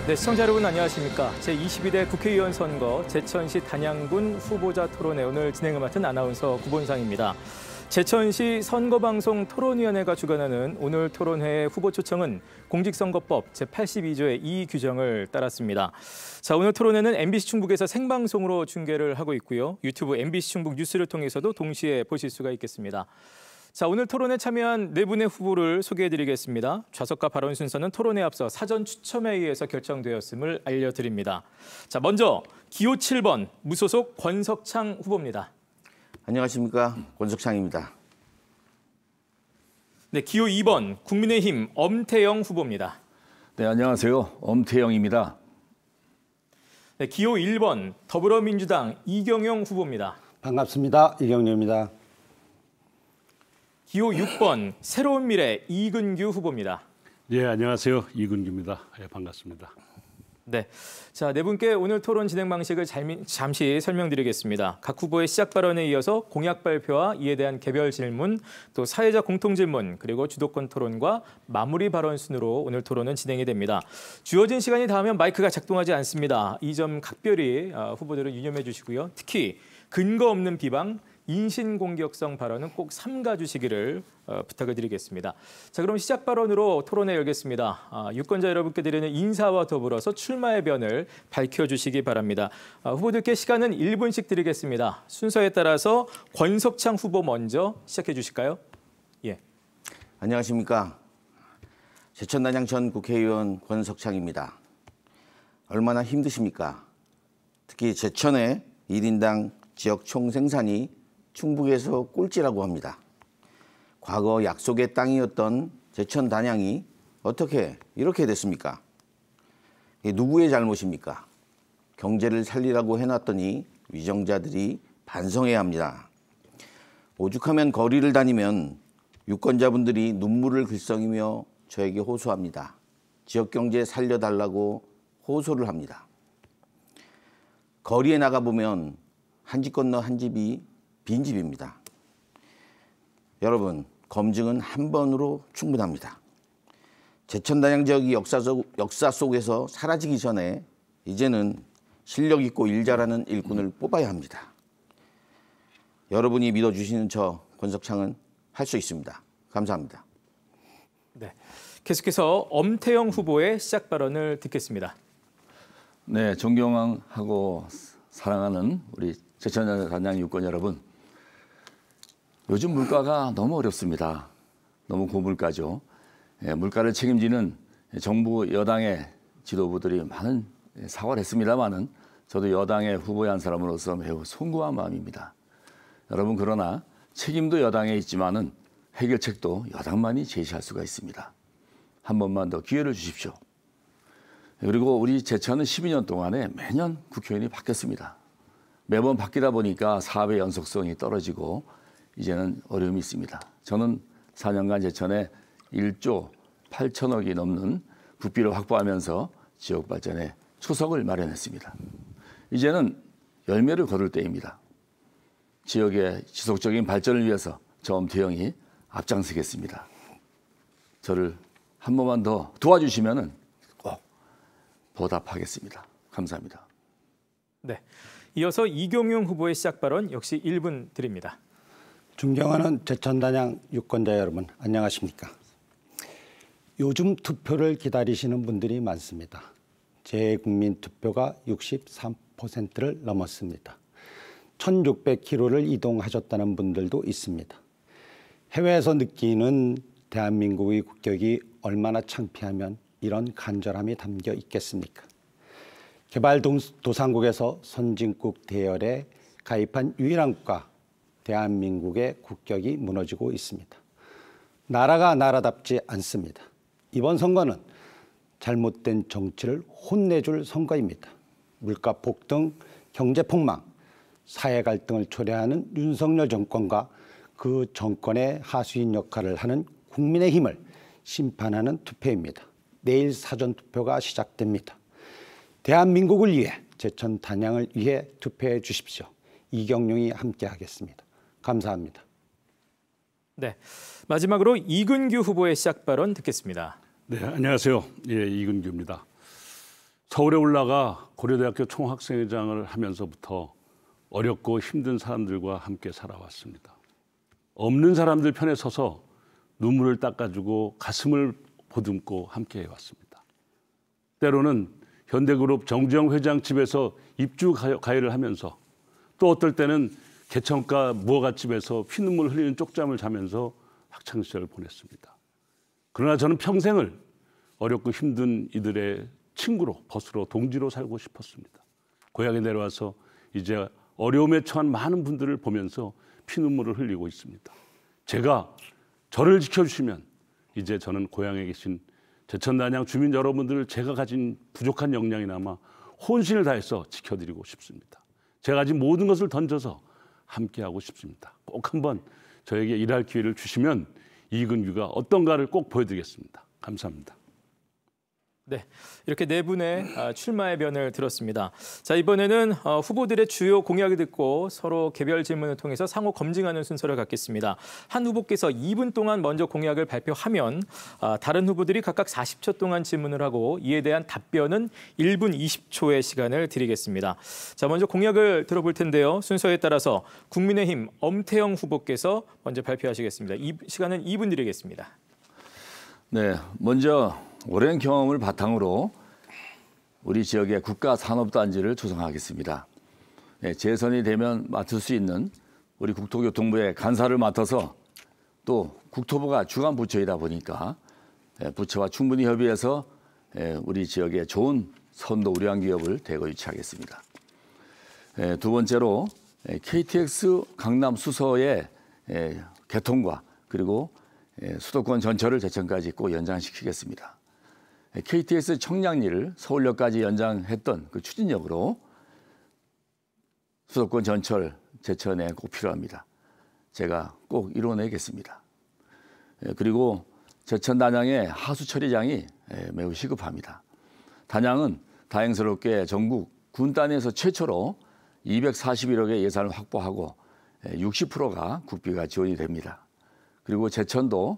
네, 시청자 여러분 안녕하십니까. 제22대 국회의원 선거 제천시 단양군 후보자 토론회 오늘 진행을 맡은 아나운서 구본상입니다. 제천시 선거방송 토론위원회가 주관하는 오늘 토론회의 후보 초청은 공직선거법 제82조의 이 규정을 따랐습니다. 자, 오늘 토론회는 MBC 충북에서 생방송으로 중계를 하고 있고요. 유튜브 MBC 충북 뉴스를 통해서도 동시에 보실 수가 있겠습니다. 자, 오늘 토론에 참여한 네 분의 후보를 소개해드리겠습니다. 좌석과 발언 순서는 토론에 앞서 사전 추첨에 의해서 결정되었음을 알려드립니다. 자, 먼저 기호 7번 무소속 권석창 후보입니다. 안녕하십니까, 권석창입니다. 네, 기호 2번 국민의힘 엄태영 후보입니다. 네, 안녕하세요. 엄태영입니다. 네, 기호 1번 더불어민주당 이경영 후보입니다. 반갑습니다. 이경영입니다. 기호 6번 새로운 미래 이근규 후보입니다. 네, 안녕하세요. 이근규입니다. 네, 반갑습니다. 네, 자, 네 분께 오늘 토론 진행 방식을 잠시 설명드리겠습니다. 각 후보의 시작 발언에 이어서 공약 발표와 이에 대한 개별 질문, 또 사회자 공통 질문, 그리고 주도권 토론과 마무리 발언 순으로 오늘 토론은 진행이 됩니다. 주어진 시간이 닿으면 마이크가 작동하지 않습니다. 이 점 각별히 후보들은 유념해 주시고요. 특히 근거 없는 비방, 인신공격성 발언은 꼭 삼가 주시기를 부탁을 드리겠습니다. 자, 그럼 시작 발언으로 토론회 열겠습니다. 유권자 여러분께 드리는 인사와 더불어서 출마의 변을 밝혀주시기 바랍니다. 후보들께 시간은 1분씩 드리겠습니다. 순서에 따라서 권석창 후보 먼저 시작해 주실까요? 예. 안녕하십니까. 제천 단양 전 국회의원 권석창입니다. 얼마나 힘드십니까? 특히 제천의 1인당 지역 총생산이 충북에서 꼴찌라고 합니다. 과거 약속의 땅이었던 제천 단양이 어떻게 이렇게 됐습니까? 이게 누구의 잘못입니까? 경제를 살리라고 해놨더니 위정자들이 반성해야 합니다. 오죽하면 거리를 다니면 유권자분들이 눈물을 글썽이며 저에게 호소합니다. 지역 경제 살려달라고 호소를 합니다. 거리에 나가보면 한 집 건너 한 집이 빈집입니다. 여러분, 검증은 한 번으로 충분합니다. 제천 단양 지역이 역사 속에서 사라지기 전에 이제는 실력 있고 일 잘하는 일꾼을 뽑아야 합니다. 여러분이 믿어주시는 저 권석창은 할 수 있습니다. 감사합니다. 네, 계속해서 엄태영 후보의 시작 발언을 듣겠습니다. 네, 존경하고 사랑하는 우리 제천 단양 유권 여러분. 요즘 물가가 너무 어렵습니다. 너무 고물가죠. 물가를 책임지는 정부 여당의 지도부들이 많은 사과를 했습니다마는 저도 여당의 후보의 한 사람으로서 매우 송구한 마음입니다. 여러분, 그러나 책임도 여당에 있지만은 해결책도 여당만이 제시할 수가 있습니다. 한 번만 더 기회를 주십시오. 그리고 우리 제천은 12년 동안에 매년 국회의원이 바뀌었습니다. 매번 바뀌다 보니까 사업의 연속성이 떨어지고 이제는 어려움이 있습니다. 저는 4년간 제천에 1조 8천억이 넘는 국비를 확보하면서 지역 발전에 초석을 마련했습니다. 이제는 열매를 거둘 때입니다. 지역의 지속적인 발전을 위해서 저 엄태영이 앞장서겠습니다. 저를 한 번만 더 도와주시면 꼭 보답하겠습니다. 감사합니다. 네, 이어서 이경영 후보의 시작 발언 역시 1분 드립니다. 존경하는 제천 단양 유권자 여러분, 안녕하십니까? 요즘 투표를 기다리시는 분들이 많습니다. 재국민 투표가 63%를 넘었습니다. 1600km를 이동하셨다는 분들도 있습니다. 해외에서 느끼는 대한민국의 국격이 얼마나 창피하면 이런 간절함이 담겨 있겠습니까? 개발도상국에서 선진국 대열에 가입한 유일한 국가 대한민국의 국격이 무너지고 있습니다. 나라가 나라답지 않습니다. 이번 선거는 잘못된 정치를 혼내줄 선거입니다. 물가 폭등, 경제 폭망, 사회 갈등을 초래하는 윤석열 정권과 그 정권의 하수인 역할을 하는 국민의힘을 심판하는 투표입니다. 내일 사전투표가 시작됩니다. 대한민국을 위해, 제천 단양을 위해 투표해 주십시오. 이경영이 함께하겠습니다. 감사합니다. 네, 마지막으로 이근규 후보의 시작 발언 듣겠습니다. 네, 안녕하세요. 예, 이근규입니다. 서울에 올라가 고려대학교 총학생회장을 하면서부터 어렵고 힘든 사람들과 함께 살아왔습니다. 없는 사람들 편에 서서 눈물을 닦아주고 가슴을 보듬고 함께 해왔습니다. 때로는 현대그룹 정주영 회장 집에서 입주 가해를 하면서 또 어떨 때는 개천가 무허가집에서 피눈물 흘리는 쪽잠을 자면서 학창시절을 보냈습니다. 그러나 저는 평생을 어렵고 힘든 이들의 친구로, 벗으로, 동지로 살고 싶었습니다. 고향에 내려와서 이제 어려움에 처한 많은 분들을 보면서 피눈물을 흘리고 있습니다. 제가 저를 지켜주시면 이제 저는 고향에 계신 제천단양 주민 여러분들을 제가 가진 부족한 역량이나마 혼신을 다해서 지켜드리고 싶습니다. 제가 가진 모든 것을 던져서 함께하고 싶습니다. 꼭 한번 저에게 일할 기회를 주시면 이근규가 어떤가를 꼭 보여드리겠습니다. 감사합니다. 네, 이렇게 네 분의 출마의 변을 들었습니다. 자, 이번에는 후보들의 주요 공약을 듣고 서로 개별 질문을 통해서 상호 검증하는 순서를 갖겠습니다. 한 후보께서 2분 동안 먼저 공약을 발표하면 다른 후보들이 각각 40초 동안 질문을 하고 이에 대한 답변은 1분 20초의 시간을 드리겠습니다. 자, 먼저 공약을 들어볼 텐데요. 순서에 따라서 국민의힘 엄태영 후보께서 먼저 발표하시겠습니다. 이 시간은 2분 드리겠습니다. 네, 먼저 오랜 경험을 바탕으로 우리 지역의 국가산업단지를 조성하겠습니다. 네, 재선이 되면 맡을 수 있는 우리 국토교통부의 간사를 맡아서 또 국토부가 주관 부처이다 보니까 부처와 충분히 협의해서 우리 지역에 좋은 선도 우량 기업을 대거 유치하겠습니다. 두 번째로 KTX 강남 수서의 개통과 그리고 수도권 전철을 제천까지 꼭 연장시키겠습니다. KTX 청량리를 서울역까지 연장했던 그 추진력으로 수도권 전철 제천에 꼭 필요합니다. 제가 꼭 이뤄내겠습니다. 그리고 제천 단양의 하수 처리장이 매우 시급합니다. 단양은 다행스럽게 전국 군 단위에서 최초로 241억의 예산을 확보하고 60%가 국비가 지원이 됩니다. 그리고 제천도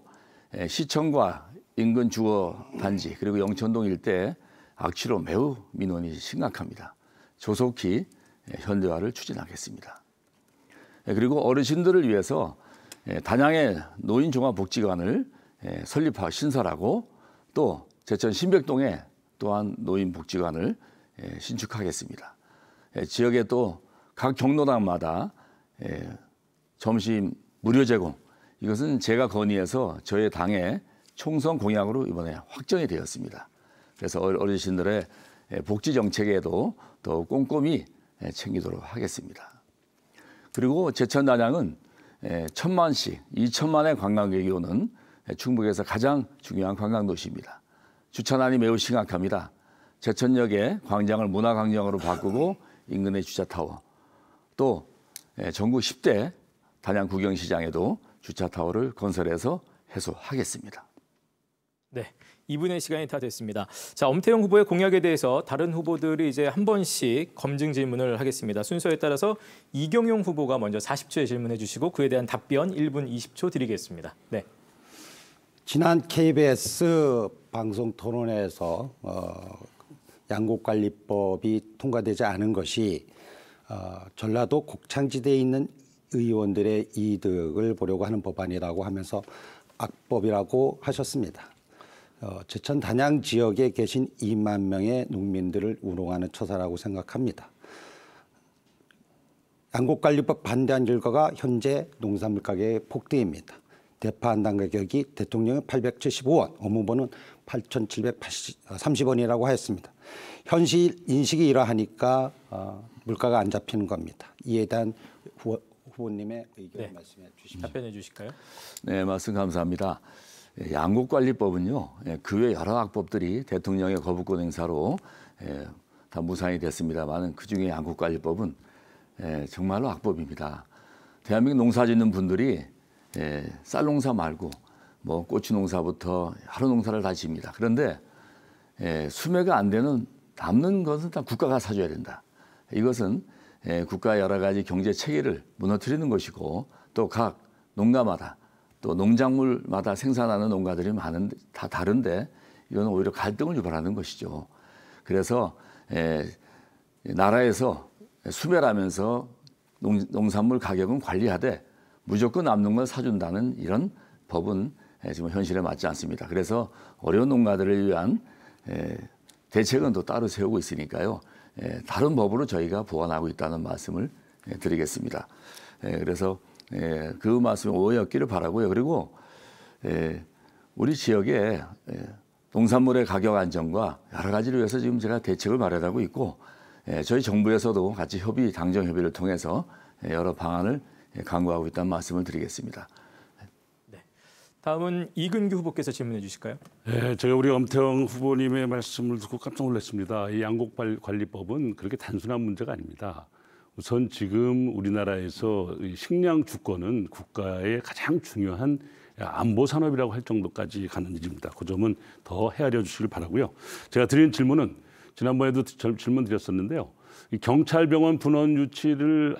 시청과 인근 주거 단지 그리고 영천동 일대 악취로 매우 민원이 심각합니다. 조속히 현대화를 추진하겠습니다. 그리고 어르신들을 위해서 단양의 노인종합복지관을 설립하고 신설하고 또 제천 신백동에 또한 노인복지관을 신축하겠습니다. 지역에 또 각 경로당마다 점심 무료 제공, 이것은 제가 건의해서 저의 당의 총선 공약으로 이번에 확정이 되었습니다. 그래서 어르신들의 복지 정책에도 더 꼼꼼히 챙기도록 하겠습니다. 그리고 제천 단양은 1,000만씩 2천만의 관광객이 오는 충북에서 가장 중요한 관광도시입니다. 주차난이 매우 심각합니다. 제천역의 광장을 문화광장으로 바꾸고 인근의 주차타워, 또 전국 10대 단양 구경시장에도 주차타워를 건설해서 해소하겠습니다. 네, 2분의 시간이 다 됐습니다. 자, 엄태영 후보의 공약에 대해서 다른 후보들이 이제 한 번씩 검증 질문을 하겠습니다. 순서에 따라서 이경용 후보가 먼저 40초의 질문해 주시고 그에 대한 답변 1분 20초 드리겠습니다. 네. 지난 KBS 방송 토론회에서 양곡관리법이 통과되지 않은 것이 전라도 곡창지대에 있는 의원들의 이득을 보려고 하는 법안이라고 하면서 악법이라고 하셨습니다. 제천 단양 지역에 계신 2만 명의 농민들을 우롱하는 처사라고 생각합니다. 양곡관리법 반대한 결과가 현재 농산물 가격의 폭등입니다. 대파 한 당 가격이 대통령은 875원, 어무보는 8,730원이라고 하였습니다. 현실 인식이 이러하니까 물가가 안 잡히는 겁니다. 이에 대한 후보님의 의견 말씀해 주십시오. 답변해 주실까요? 네, 말씀 감사합니다. 양곡관리법은요, 그 외 여러 악법들이 대통령의 거부권 행사로 다 무산이 됐습니다만 그중에 양곡관리법은 정말로 악법입니다. 대한민국 농사 짓는 분들이 쌀 농사 말고 뭐 고추 농사부터 여러 농사를 다 지입니다. 그런데 수매가 안 되는 남는 것은 다 국가가 사줘야 된다. 이것은 국가의 여러 가지 경제 체계를 무너뜨리는 것이고 또 각 농가마다 또 농작물마다 생산하는 농가들이 다 다른데 이건 오히려 갈등을 유발하는 것이죠. 그래서 나라에서 수별하면서 농산물 가격은 관리하되 무조건 남는 걸 사준다는 이런 법은 지금 현실에 맞지 않습니다. 그래서 어려운 농가들을 위한 대책은 또 따로 세우고 있으니까요. 다른 법으로 저희가 보완하고 있다는 말씀을 드리겠습니다. 그래서 그 말씀이 오해 없기를 바라고요. 그리고 우리 지역에 농산물의 가격 안정과 여러 가지를 위해서 지금 제가 대책을 마련하고 있고 저희 정부에서도 같이 당정 협의를 통해서 여러 방안을 강구하고 있다는 말씀을 드리겠습니다. 다음은 이근규 후보께서 질문해 주실까요? 네, 제가 우리 엄태영 후보님의 말씀을 듣고 깜짝 놀랐습니다. 이 양곡관리법은 그렇게 단순한 문제가 아닙니다. 우선 지금 우리나라에서 식량 주권은 국가의 가장 중요한 안보 산업이라고 할 정도까지 가는 일입니다. 그 점은 더 헤아려 주시길 바라고요. 제가 드린 질문은 지난번에도 질문 드렸었는데요. 이 경찰병원 분원 유치를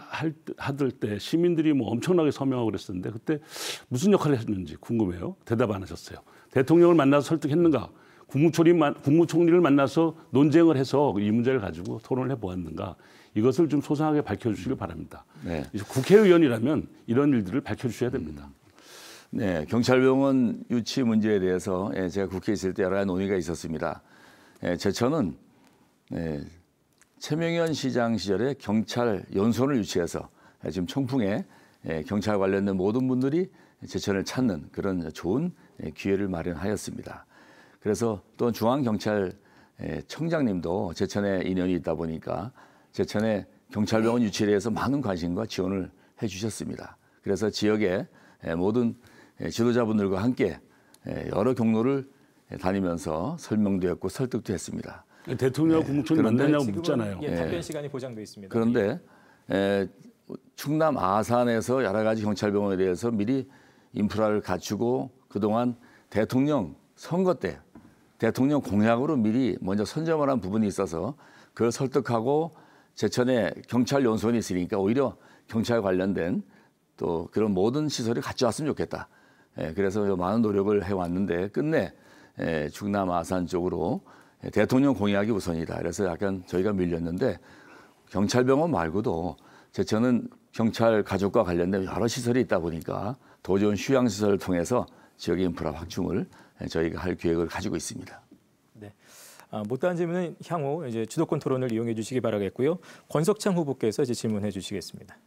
하들 때 시민들이 뭐 엄청나게 서명하고 그랬었는데 그때 무슨 역할을 했는지 궁금해요. 대답 안 하셨어요. 대통령을 만나서 설득했는가? 국무총리를 만나서 논쟁을 해서 이 문제를 가지고 토론을 해보았는가? 이것을 좀 소상하게 밝혀주시길 바랍니다. 네. 국회의원이라면 이런 일들을 밝혀주셔야 됩니다. 네, 경찰병원 유치 문제에 대해서 제가 국회에 있을 때 여러 가지 논의가 있었습니다. 제천은 최명현 시장 시절에 경찰 연수원을 유치해서 지금 청풍에 경찰 관련된 모든 분들이 제천을 찾는 그런 좋은 기회를 마련하였습니다. 그래서 또 중앙경찰청장님도 제천에 인연이 있다 보니까 제천에 경찰병원 유치에 대해서 많은 관심과 지원을 해주셨습니다. 그래서 지역의 모든 지도자분들과 함께 여러 경로를 다니면서 설명도 했고 설득도 했습니다. 대통령 국무총리 만나냐고 묻잖아요. 답변 시간이 보장돼 있습니다. 그런데 충남 아산에서 여러 가지 경찰병원에 대해서 미리 인프라를 갖추고 그동안 대통령 선거 때 대통령 공약으로 미리 먼저 선점을 한 부분이 있어서 그걸 설득하고 제천에 경찰 연수원이 있으니까 오히려 경찰 관련된 또 그런 모든 시설을 갖춰왔으면 좋겠다. 그래서 많은 노력을 해왔는데 끝내 충남 아산 쪽으로 대통령 공약이 우선이다. 그래서 약간 저희가 밀렸는데 경찰병원 말고도 제천은 경찰 가족과 관련된 여러 시설이 있다 보니까 더 좋은 휴양시설을 통해서 지역의 인프라 확충을 저희가 할 계획을 가지고 있습니다. 네. 못다한 질문은 향후 이제 주도권 토론을 이용해 주시기 바라겠고요. 권석창 후보께서 이제 질문해 주시겠습니다.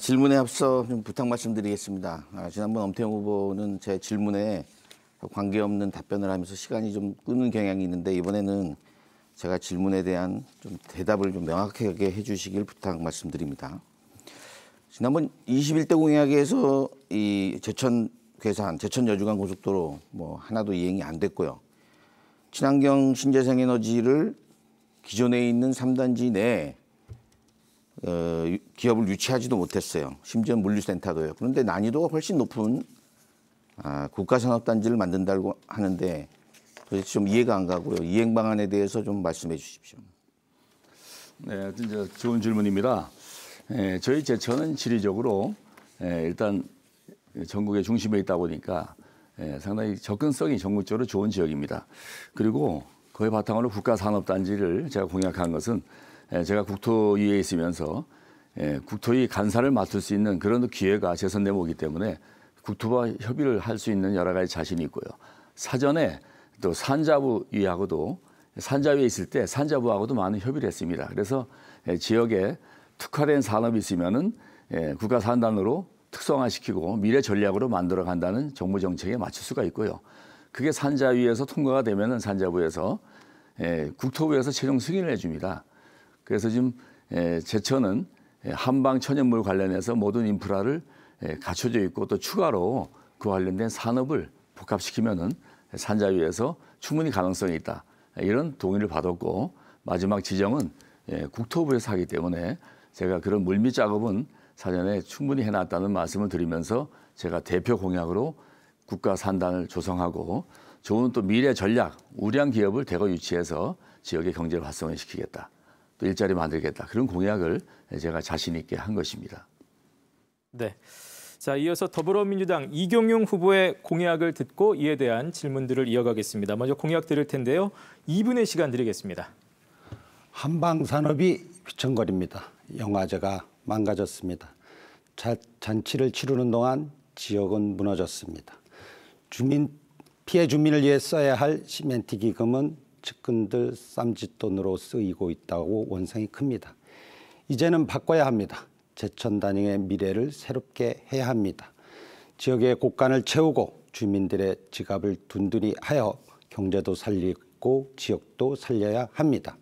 질문에 앞서 좀 부탁 말씀드리겠습니다. 지난번 엄태영 후보는 제 질문에 관계없는 답변을 하면서 시간이 좀 끄는 경향이 있는데 이번에는 제가 질문에 대한 좀 대답을 좀 명확하게 해주시길 부탁 말씀드립니다. 지난번 21대 공약에서 이 제천 괴산, 제천 여주간 고속도로 뭐 하나도 이행이 안 됐고요. 친환경 신재생에너지를 기존에 있는 3단지 내에 기업을 유치하지도 못했어요. 심지어 물류센터도요. 그런데 난이도가 훨씬 높은 국가산업단지를 만든다고 하는데 도대체 좀 이해가 안 가고요. 이행 방안에 대해서 좀 말씀해 주십시오. 네, 진짜 좋은 질문입니다. 저희 제천은 지리적으로 일단 전국의 중심에 있다 보니까 상당히 접근성이 전국적으로 좋은 지역입니다. 그리고 거의 바탕으로 국가산업단지를 제가 공약한 것은 제가 국토위에 있으면서 국토위 간사를 맡을 수 있는 그런 기회가 재선되면 오기 때문에 국토부와 협의를 할 수 있는 여러 가지 자신이 있고요. 사전에 또 산자부위하고도 산자위에 있을 때 산자부하고도 많은 협의를 했습니다. 그래서 지역에 특화된 산업이 있으면은 국가산단으로 특성화시키고 미래 전략으로 만들어 간다는 정부 정책에 맞출 수가 있고요. 그게 산자위에서 통과가 되면은 산자부에서 국토부에서 최종 승인을 해줍니다. 그래서 지금 제천은 한방 천연물 관련해서 모든 인프라를 갖춰져 있고 또 추가로 그 관련된 산업을 복합시키면은 산자위에서 충분히 가능성이 있다. 이런 동의를 받았고 마지막 지정은 국토부에서 하기 때문에 제가 그런 물밑 작업은 사전에 충분히 해놨다는 말씀을 드리면서 제가 대표 공약으로 국가산단을 조성하고 좋은 또 미래 전략, 우량 기업을 대거 유치해서 지역의 경제를 활성화시키겠다. 또 일자리 만들겠다. 그런 공약을 제가 자신 있게 한 것입니다. 네. 자, 이어서 더불어민주당 이경용 후보의 공약을 듣고 이에 대한 질문들을 이어가겠습니다. 먼저 공약 들을 텐데요. 2분의 시간 드리겠습니다. 한방 산업이 휘청거립니다. 영화제가 망가졌습니다. 잔치를 치르는 동안 지역은 무너졌습니다. 피해 주민을 위해 써야 할 시멘트 기금은 측근들 쌈짓돈으로 쓰이고 있다고 원성이 큽니다. 이제는 바꿔야 합니다. 제천 단영의 미래를 새롭게 해야 합니다. 지역의 곳간을 채우고 주민들의 지갑을 둔둔히 하여 경제도 살리고 지역도 살려야 합니다.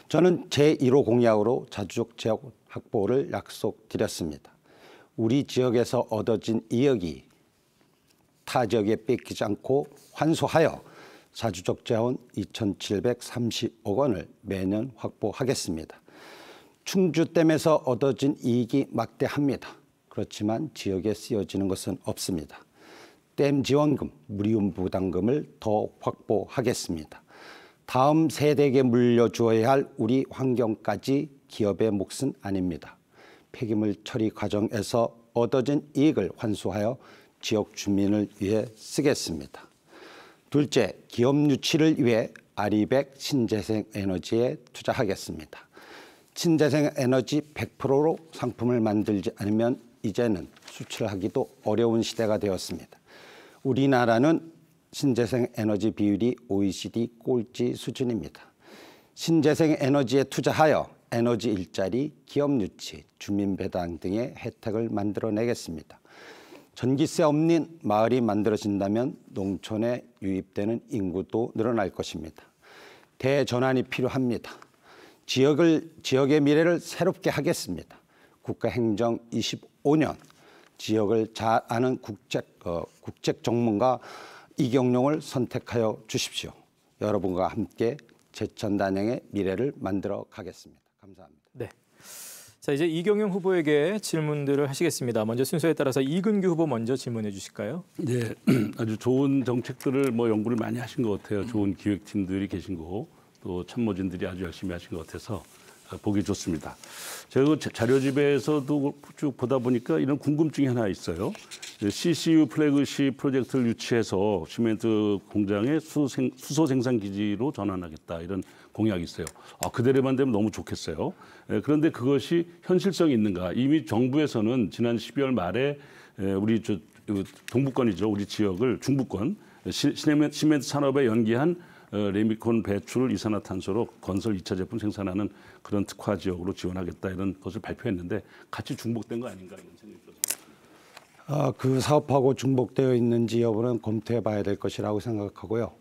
저는 제1호 공약으로 자주적 지역 확보를 약속드렸습니다. 우리 지역에서 얻어진 이익이 타 지역에 뺏기지 않고 환수하여 자주적 자원 2,730억 원을 매년 확보하겠습니다. 충주댐에서 얻어진 이익이 막대합니다. 그렇지만 지역에 쓰여지는 것은 없습니다. 댐 지원금, 무리움 부담금을 더 확보하겠습니다. 다음 세대에게 물려주어야 할 우리 환경까지 기업의 몫은 아닙니다. 폐기물 처리 과정에서 얻어진 이익을 환수하여 지역 주민을 위해 쓰겠습니다. 둘째, 기업 유치를 위해 아리백 신재생 에너지에 투자하겠습니다. 신재생 에너지 100%로 상품을 만들지 않으면 이제는 수출하기도 어려운 시대가 되었습니다. 우리나라는 신재생 에너지 비율이 OECD 꼴찌 수준입니다. 신재생 에너지에 투자하여 에너지 일자리, 기업 유치, 주민 배당 등의 혜택을 만들어내겠습니다. 전기세 없는 마을이 만들어진다면 농촌에 유입되는 인구도 늘어날 것입니다. 대전환이 필요합니다. 지역의 미래를 새롭게 하겠습니다. 국가행정 25년 지역을 잘 아는 국책 전문가 이경용을 선택하여 주십시오. 여러분과 함께 제천 단영의 미래를 만들어 가겠습니다. 감사합니다. 네. 자, 이제 이경용 후보에게 질문들을 하시겠습니다. 먼저 순서에 따라서 이근규 후보 먼저 질문해 주실까요? 네, 아주 좋은 정책들을 연구를 많이 하신 것 같아요. 좋은 기획팀들이 계신 거고 또 참모진들이 아주 열심히 하신 것 같아서 보기 좋습니다. 제가 자료집에서도 쭉 보다 보니까 이런 궁금증이 하나 있어요. CCU 플래그십 프로젝트를 유치해서 시멘트 공장의 수소 생산 기지로 전환하겠다 이런 공약이 있어요. 그대로만 되면 너무 좋겠어요. 그런데 그것이 현실성이 있는가? 이미 정부에서는 지난 12월 말에 우리 동부권이죠. 우리 지역을 중부권 시멘트 산업에 연기한 레미콘 배출 이산화탄소로 건설 2차 제품 생산하는 그런 특화 지역으로 지원하겠다 이런 것을 발표했는데 같이 중복된 거 아닌가 이런 생각이 들었습니다. 그 사업하고 중복되어 있는지 여부는 검토해 봐야 될 것이라고 생각하고요.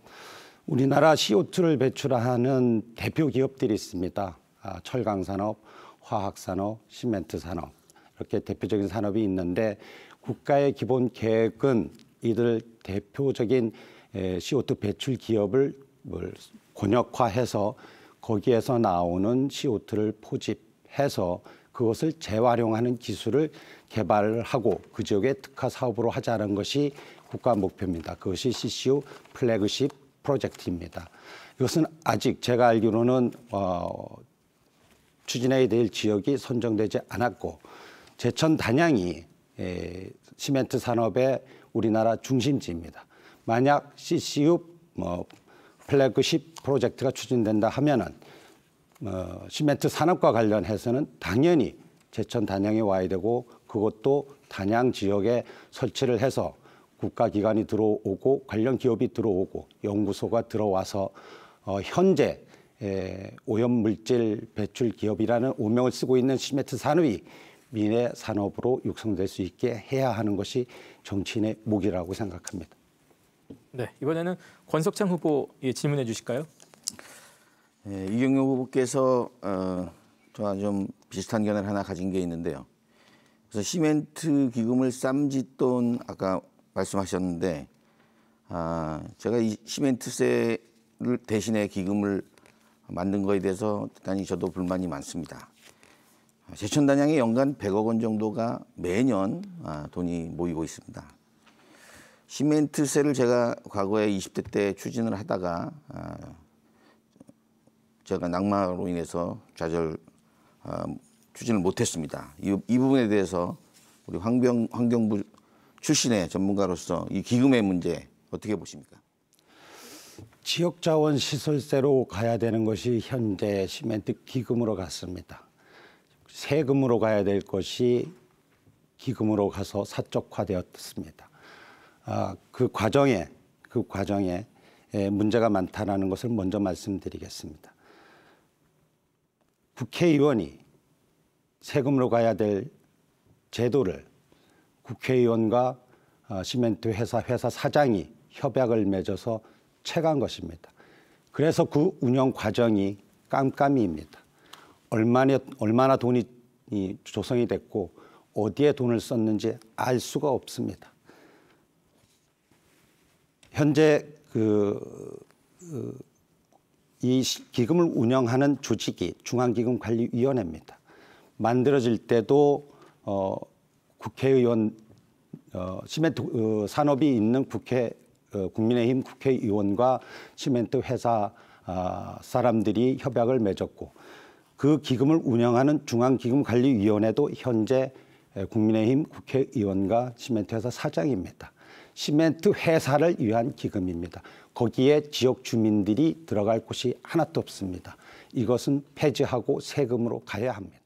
우리나라 CO2를 배출하는 대표 기업들이 있습니다. 철강산업, 화학산업, 시멘트산업 이렇게 대표적인 산업이 있는데 국가의 기본 계획은 이들 대표적인 CO2 배출 기업을 권역화해서 거기에서 나오는 CO2를 포집해서 그것을 재활용하는 기술을 개발하고 그 지역의 특화 사업으로 하자는 것이 국가 목표입니다. 그것이 CCU 플래그십 프로젝트입니다. 이것은 아직 제가 알기로는 추진해야 될 지역이 선정되지 않았고 제천 단양이 시멘트 산업의 우리나라 중심지입니다. 만약 CCU 플래그십 프로젝트가 추진된다 하면은 시멘트 산업과 관련해서는 당연히 제천 단양에 와야 되고 그것도 단양 지역에 설치를 해서 국가기관이 들어오고 관련 기업이 들어오고 연구소가 들어와서 현재 오염물질 배출 기업이라는 오명을 쓰고 있는 시멘트 산업이 미래 산업으로 육성될 수 있게 해야 하는 것이 정치인의 목이라고 생각합니다. 네, 이번에는 권석창 후보 질문해 주실까요? 네, 이경용 후보께서 저와 좀 비슷한 견해를 하나 가진 게 있는데요. 그래서 시멘트 기금을 쌈짓돈 아까 말씀하셨는데 제가 이 시멘트세를 대신에 기금을 만든 거에 대해서 대단히 저도 불만이 많습니다. 제천 단양에 연간 100억 원 정도가 매년 돈이 모이고 있습니다. 시멘트세를 제가 과거에 20대 때 추진을 하다가 제가 낙마로 인해서 추진을 못했습니다. 이 부분에 대해서 우리 환경부 출신의 전문가로서 이 기금의 문제 어떻게 보십니까? 지역자원 시설세로 가야 되는 것이 현재 시멘트 기금으로 갔습니다. 세금으로 가야 될 것이 기금으로 가서 사적화되었습니다. 그 과정에 문제가 많다는 것을 먼저 말씀드리겠습니다. 국회의원이 세금으로 가야 될 제도를 국회의원과 시멘트 회사 사장이 협약을 맺어서 채간 것입니다. 그래서 그 운영 과정이 깜깜이입니다. 얼마나 돈이 조성이 됐고 어디에 돈을 썼는지 알 수가 없습니다. 현재 이 기금을 운영하는 조직이 중앙기금관리위원회입니다. 만들어질 때도 국회의원 시멘트 산업이 있는 국민의힘 국회의원과 시멘트 회사 사람들이 협약을 맺었고 그 기금을 운영하는 중앙기금관리위원회도 현재 국민의힘 국회의원과 시멘트 회사 사장입니다. 시멘트 회사를 위한 기금입니다. 거기에 지역 주민들이 들어갈 곳이 하나도 없습니다. 이것은 폐지하고 세금으로 가야 합니다.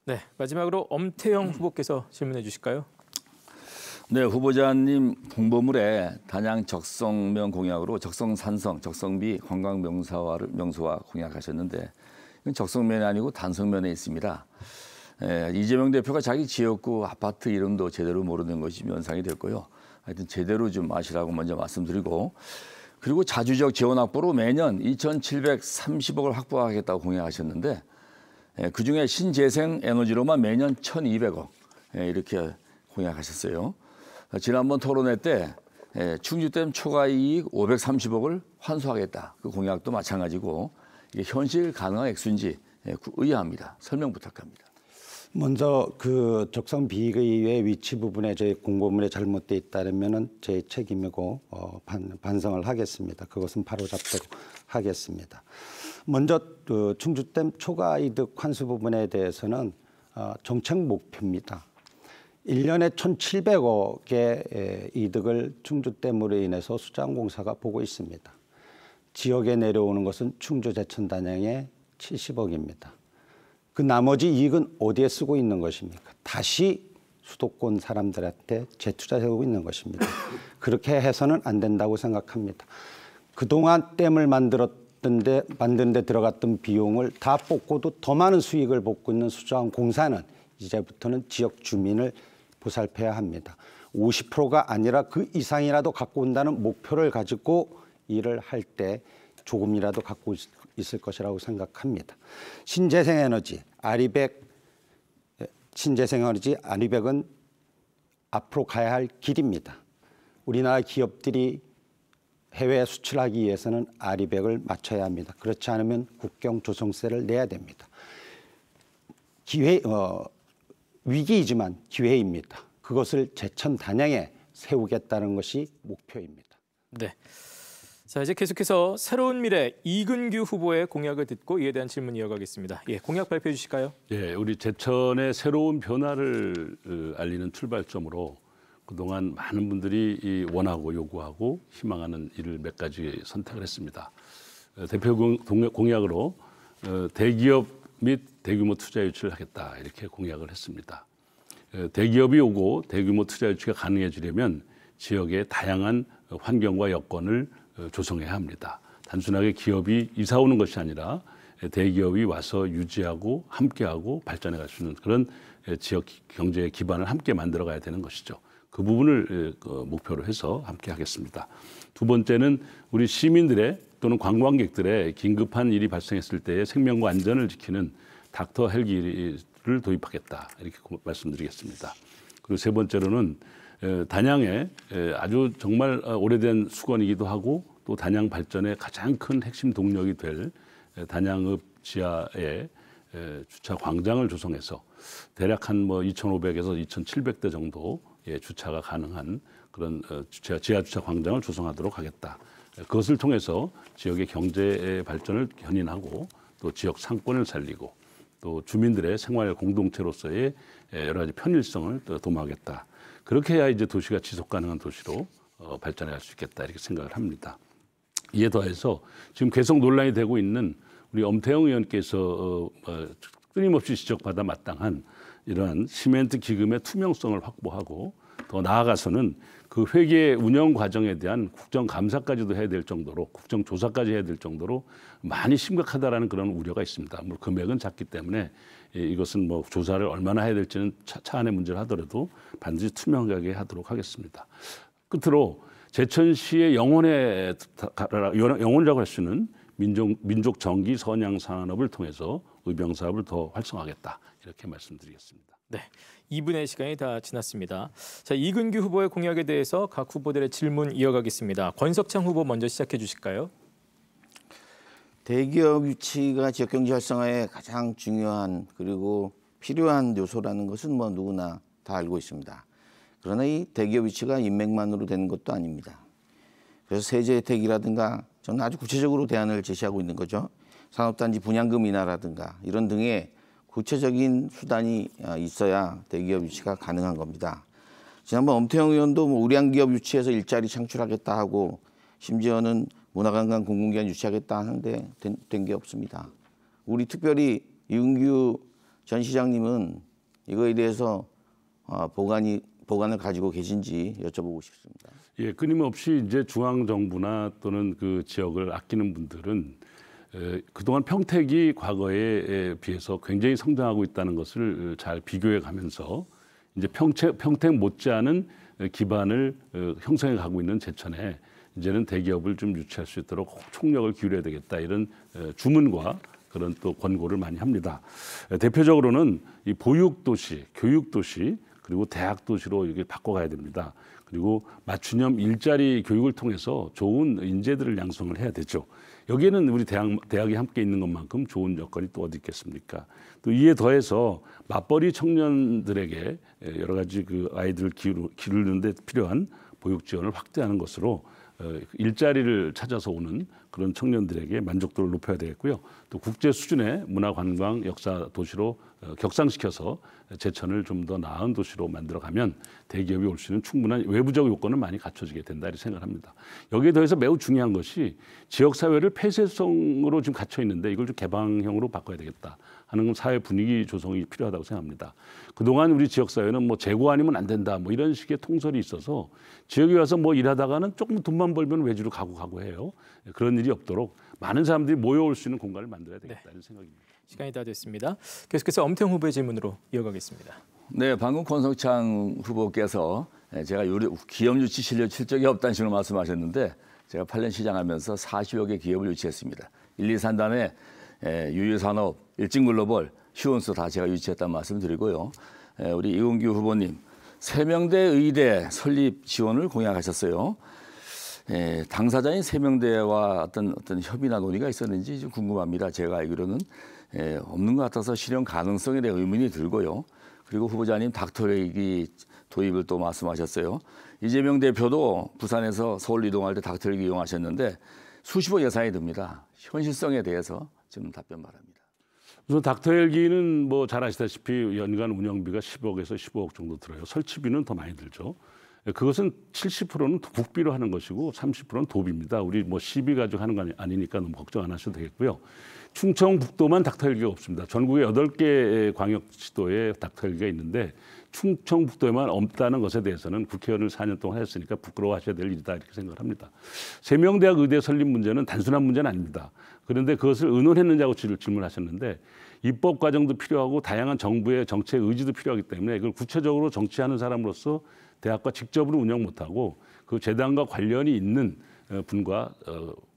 네, 마지막으로 엄태영 후보께서 질문해 주실까요? 네, 후보자님 공보물에 단양 적성면 공약으로 적성산성, 적성비 관광 명소화 공약하셨는데 이건 적성면이 아니고 단성면에 있습니다. 이재명 대표가 자기 지역구 아파트 이름도 제대로 모르는 것이 면상이 됐고요. 하여튼 제대로 좀 아시라고 먼저 말씀드리고 그리고 자주적 지원 확보로 매년 2,730억을 확보하겠다고 공약하셨는데 그중에 신재생 에너지로만 매년 1,200억 이렇게 공약하셨어요. 지난번 토론회 때 충주댐 초과 이익 530억을 환수하겠다. 그 공약도 마찬가지고 이게 현실 가능한 액수인지 의아합니다. 설명 부탁합니다. 먼저 그 적성 비의의 위치 부분에 저희 공보물에 잘못돼 있다면은 제 책임이고 반성을 하겠습니다. 그것은 바로잡도록 하겠습니다. 먼저 그 충주댐 초과 이득 환수 부분에 대해서는 정책 목표입니다. 1년에 1,700억의 이득을 충주댐으로 인해서 수자원공사가 보고 있습니다. 지역에 내려오는 것은 충주 제천 단양의 70억입니다. 그 나머지 이익은 어디에 쓰고 있는 것입니까? 다시 수도권 사람들한테 재투자하고 있는 것입니다. 그렇게 해서는 안 된다고 생각합니다. 그동안 댐을 만드는데 들어갔던 비용을 다 뽑고도 더 많은 수익을 뽑고 있는 수자원공사는 이제부터는 지역 주민을 보살펴야 합니다. 50%가 아니라 그 이상이라도 갖고 온다는 목표를 가지고 일을 할 때 조금이라도 갖고 있을 것이라고 생각합니다. 신재생에너지 아리백은 앞으로 가야 할 길입니다. 우리나라 기업들이 해외에 수출하기 위해서는 아리백을 맞춰야 합니다. 그렇지 않으면 국경 조성세를 내야 됩니다. 위기이지만 기회입니다. 그것을 제천 단양에 세우겠다는 것이 목표입니다. 네. 자, 이제 계속해서 새로운 미래 이근규 후보의 공약을 듣고 이에 대한 질문 이어가겠습니다. 예, 공약 발표해 주실까요? 예, 우리 제천의 새로운 변화를 알리는 출발점으로 그동안 많은 분들이 원하고 요구하고 희망하는 일을 몇 가지 선택을 했습니다. 대표 공약으로 대기업 및 대규모 투자 유치를 하겠다 이렇게 공약을 했습니다. 대기업이 오고 대규모 투자 유치가 가능해지려면 지역의 다양한 환경과 여건을 조성해야 합니다. 단순하게 기업이 이사 오는 것이 아니라 대기업이 와서 유지하고 함께하고 발전해 갈 수 있는 그런 지역 경제의 기반을 함께 만들어 가야 되는 것이죠. 그 부분을 목표로 해서 함께 하겠습니다. 두 번째는 우리 시민들의 또는 관광객들의 긴급한 일이 발생했을 때의 생명과 안전을 지키는 닥터 헬기를 도입하겠다 이렇게 말씀드리겠습니다. 그리고 세 번째로는 단양에 아주 정말 오래된 수건이기도 하고 또 단양 발전의 가장 큰 핵심 동력이 될 단양읍 지하에 주차 광장을 조성해서 대략 한 2,500에서 2,700대 정도 주차가 가능한 그런 지하 주차 광장을 조성하도록 하겠다. 그것을 통해서 지역의 경제 발전을 견인하고 또 지역 상권을 살리고 또 주민들의 생활 공동체로서의 여러 가지 편일성을 도모하겠다. 그렇게 해야 이제 도시가 지속 가능한 도시로 발전해 갈 수 있겠다 이렇게 생각을 합니다. 이에 더해서 지금 계속 논란이 되고 있는 우리 엄태영 의원께서 끊임없이 지적받아 마땅한 이러한 시멘트 기금의 투명성을 확보하고 더 나아가서는 그 회계 운영 과정에 대한 국정감사까지도 해야 될 정도로 국정조사까지 해야 될 정도로 많이 심각하다라는 그런 우려가 있습니다. 뭐 금액은 작기 때문에 이것은 뭐 조사를 얼마나 해야 될지는 차안의 문제를 하더라도 반드시 투명하게 하도록 하겠습니다. 끝으로 제천시의 영혼이라고 할 수 있는 민족 정기 선양 산업을 통해서 의병 사업을 더 활성화하겠다 이렇게 말씀드리겠습니다. 네, 2분의 시간이 다 지났습니다. 자, 이근규 후보의 공약에 대해서 각 후보들의 질문 이어가겠습니다. 권석창 후보 먼저 시작해 주실까요? 대기업 유치가 지역경제 활성화에 가장 중요한 그리고 필요한 요소라는 것은 뭐 누구나 다 알고 있습니다. 그러나 이 대기업 유치가 인맥만으로 되는 것도 아닙니다. 그래서 세제 혜택이라든가 저는 아주 구체적으로 대안을 제시하고 있는 거죠. 산업단지 분양금 인하라든가 이런 등의 구체적인 수단이 있어야 대기업 유치가 가능한 겁니다. 지난번 엄태영 의원도 뭐 우량기업 유치해서 일자리 창출하겠다 하고 심지어는 문화관광 공공기관 유치하겠다 하는데 된 게 없습니다. 우리 특별히 이근규 전 시장님은 이거에 대해서 보관을 가지고 계신지 여쭤보고 싶습니다. 예, 끊임없이 이제 중앙 정부나 또는 그 지역을 아끼는 분들은 그동안 평택이 과거에 비해서 굉장히 성장하고 있다는 것을 잘 비교해 가면서 이제 평택 못지않은 기반을 형성해 가고 있는 제천에 이제는 대기업을 좀 유치할 수 있도록 총력을 기울여야 되겠다 이런 주문과 그런 또 권고를 많이 합니다. 대표적으로는 이 보육도시, 교육도시 그리고 대학도시로 이렇게 바꿔가야 됩니다. 그리고 맞춤형 일자리 교육을 통해서 좋은 인재들을 양성을 해야 되죠. 여기에는 우리 대학이 함께 있는 것만큼 좋은 여건이 또 어디 있겠습니까? 또 이에 더해서 맞벌이 청년들에게 여러 가지 그 아이들을 기르는 데 필요한 보육 지원을 확대하는 것으로 일자리를 찾아서 오는 그런 청년들에게 만족도를 높여야 되겠고요. 또 국제 수준의 문화관광 역사 도시로 격상시켜서 제천을 좀 더 나은 도시로 만들어가면 대기업이 올 수 있는 충분한 외부적 요건은 많이 갖춰지게 된다 이렇게 생각합니다. 여기에 더해서 매우 중요한 것이 지역사회를 폐쇄성으로 지금 갇혀 있는데 이걸 좀 개방형으로 바꿔야 되겠다 하는 사회 분위기 조성이 필요하다고 생각합니다. 그동안 우리 지역사회는 뭐 재고 아니면 안 된다 뭐 이런 식의 통설이 있어서 지역에 와서 뭐 일하다가는 조금 돈만 벌면 외주로 가고 해요. 그런 일이 없도록 많은 사람들이 모여올 수 있는 공간을 만들어야 되겠다 이런 생각입니다. 시간이 다 됐습니다. 계속해서 엄태영 후보의 질문으로 이어가겠습니다. 네, 방금 권석창 후보께서 제가 기업 유치 실적이 없다는 식으로 말씀하셨는데 제가 8년 시장하면서 40여 개 기업을 유치했습니다. 1, 2, 3단에 유유산업, 일진글로벌, 휴원수 다 제가 유치했다는 말씀 드리고요. 우리 이근규 후보님, 세명대 의대 설립 지원을 공약하셨어요. 당사자인 세명대와 어떤 협의나 논의가 있었는지 좀 궁금합니다. 제가 알기로는 없는 것 같아서 실현 가능성에 대한 의문이 들고요. 그리고 후보자님 닥터헬기 도입을 또 말씀하셨어요. 이재명 대표도 부산에서 서울 이동할 때 닥터헬기 이용하셨는데 수십억 예산이 듭니다. 현실성에 대해서 좀 답변 바랍니다. 우선 닥터헬기는 뭐 잘 아시다시피 연간 운영비가 10억에서 15억 정도 들어요. 설치비는 더 많이 들죠. 그것은 70%는 국비로 하는 것이고 30%는 도비입니다. 우리 뭐 시비 가지고 하는 거 아니니까 너무 걱정 안 하셔도 되겠고요. 충청북도만 닥터헬기가 없습니다. 전국에 8개 광역시도에 닥터헬기가 있는데 충청북도에만 없다는 것에 대해서는 국회의원을 4년 동안 했으니까 부끄러워하셔야 될 일이다 이렇게 생각을 합니다. 세명대학 의대 설립 문제는 단순한 문제는 아닙니다. 그런데 그것을 의논했느냐고 질문하셨는데 입법 과정도 필요하고 다양한 정부의 정책 의지도 필요하기 때문에 이걸 구체적으로 정치하는 사람으로서 대학과 직접으로 운영 못하고 그 재단과 관련이 있는 분과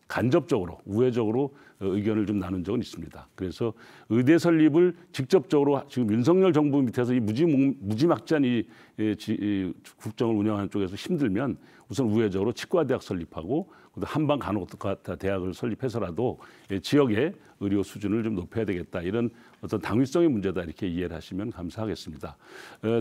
간접적으로 우회적으로 의견을 좀 나눈 적은 있습니다. 그래서 의대 설립을 직접적으로 지금 윤석열 정부 밑에서 이 무지막지한 이 국정을 운영하는 쪽에서 힘들면 우선 우회적으로 치과대학 설립하고 한방 간호과 대학을 설립해서라도 지역의 의료 수준을 좀 높여야 되겠다 이런 어떤 당위성의 문제다 이렇게 이해를 하시면 감사하겠습니다.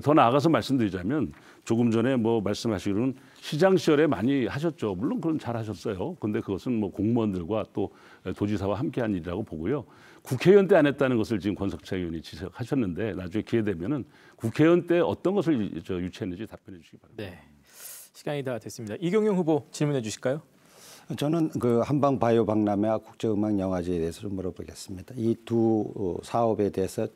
더 나아가서 말씀드리자면 조금 전에 뭐 말씀하시기로는 시장 시절에 많이 하셨죠. 물론 그건 잘 하셨어요. 근데 그것은 뭐 공무원들과 또 도지사와 함께한 일이라고 보고요. 국회의원 때 안 했다는 것을 지금 권석철 의원이 지적하셨는데 나중에 기회 되면은 국회의원 때 어떤 것을 유치했는지 답변해 주시기 바랍니다. 네, 시간이 다 됐습니다. 이경영 후보 질문해 주실까요? 저는 그 한방 바이오 박람회와 국제음악영화제에 대해서 좀 물어보겠습니다. 이 두 사업에 대해서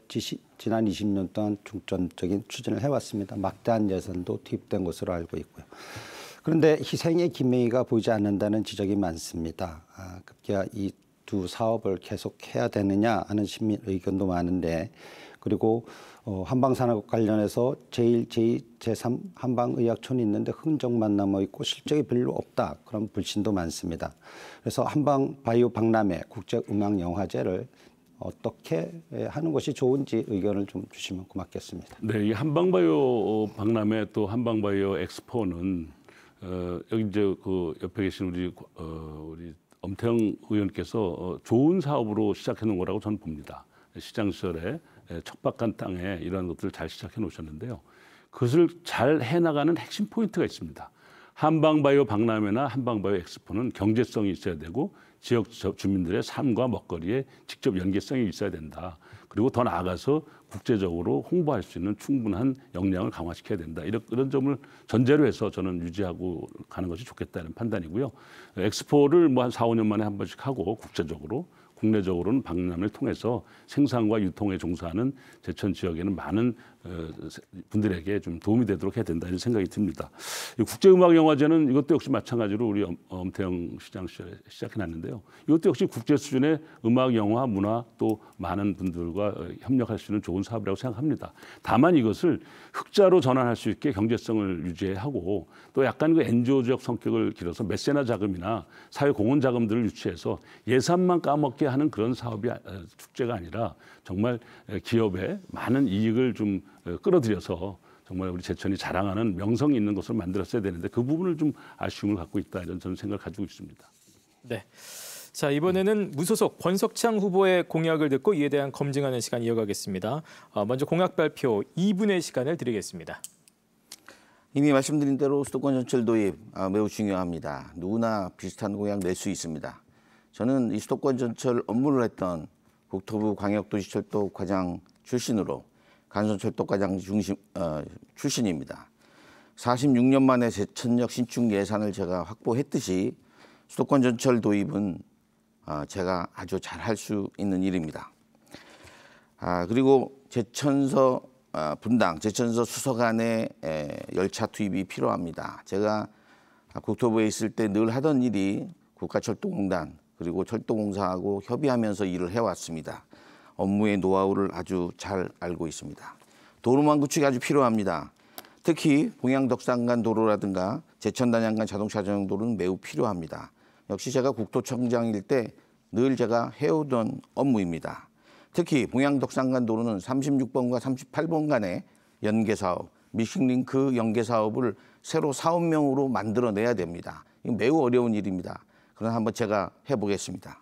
지난 20년 동안 중점적인 추진을 해왔습니다. 막대한 예산도 투입된 것으로 알고 있고요. 그런데 희생의 기미가 보이지 않는다는 지적이 많습니다. 급기야 이 두 사업을 계속 해야 되느냐 하는 시민 의견도 많은데, 그리고 한방산업 관련해서 제1, 제2, 제3 한방의학촌이 있는데 흔적만 남아 있고 실적이 별로 없다, 그런 불신도 많습니다. 그래서 한방 바이오 박람회, 국제음악영화제를 어떻게 하는 것이 좋은지 의견을 좀 주시면 고맙겠습니다. 네, 이 한방바이오 박람회 또 한방바이오 엑스포는 여기 이제 그 옆에 계신 우리 엄태영 의원께서 좋은 사업으로 시작해 놓은 거라고 저는 봅니다. 시장 시절에 척박한 땅에 이런 것들을 잘 시작해 놓으셨는데요. 그것을 잘 해나가는 핵심 포인트가 있습니다. 한방바이오 박람회나 한방바이오 엑스포는 경제성이 있어야 되고 지역 주민들의 삶과 먹거리에 직접 연계성이 있어야 된다. 그리고 더 나아가서 국제적으로 홍보할 수 있는 충분한 역량을 강화시켜야 된다. 이런 점을 전제로 해서 저는 유지하고 가는 것이 좋겠다는 판단이고요. 엑스포를 뭐 한 4, 5년 만에 한 번씩 하고 국제적으로, 국내적으로는 박람회를 통해서 생산과 유통에 종사하는 제천 지역에는 많은 분들에게 좀 도움이 되도록 해야 된다, 이런 생각이 듭니다. 국제음악영화제는 이것도 역시 마찬가지로 우리 엄태영 시장 시절에 시작해놨는데요. 이것도 역시 국제 수준의 음악, 영화, 문화 또 많은 분들과 협력할 수 있는 좋은 사업이라고 생각합니다. 다만 이것을 흑자로 전환할 수 있게 경제성을 유지하고 또 약간 그 NGO적 성격을 길어서 메세나 자금이나 사회 공헌 자금들을 유치해서 예산만 까먹게 하는 그런 사업이 축제가 아니라 정말 기업에 많은 이익을 좀 끌어들여서 정말 우리 제천이 자랑하는 명성이 있는 것을 만들었어야 되는데 그 부분을 좀 아쉬움을 갖고 있다, 이런 저는 생각을 가지고 있습니다. 네. 자, 이번에는 무소속 권석창 후보의 공약을 듣고 이에 대한 검증하는 시간 이어가겠습니다. 먼저 공약 발표 2분의 시간을 드리겠습니다. 이미 말씀드린 대로 수도권 전철 도입 매우 중요합니다. 누구나 비슷한 공약 낼 수 있습니다. 저는 이 수도권 전철 업무를 했던 국토부 광역도시철도과장 출신으로 간선철도과장 출신입니다. 46년 만에 제천역 신축 예산을 제가 확보했듯이 수도권 전철 도입은 제가 아주 잘할 수 있는 일입니다. 그리고 제천서 분당, 제천서 수서간의 열차 투입이 필요합니다. 제가 국토부에 있을 때 늘 하던 일이 국가철도공단 그리고 철도공사하고 협의하면서 일을 해왔습니다. 업무의 노하우를 아주 잘 알고 있습니다. 도로망 구축이 아주 필요합니다. 특히 봉양덕산간 도로라든가 제천단양간 자동차 전용도로는 매우 필요합니다. 역시 제가 국토청장일 때 늘 제가 해오던 업무입니다. 특히 봉양덕산간 도로는 36번과 38번 간의 연계사업, 미싱링크 연계사업을 새로 사업명으로 만들어내야 됩니다. 이건 매우 어려운 일입니다. 그럼 한번 제가 해보겠습니다.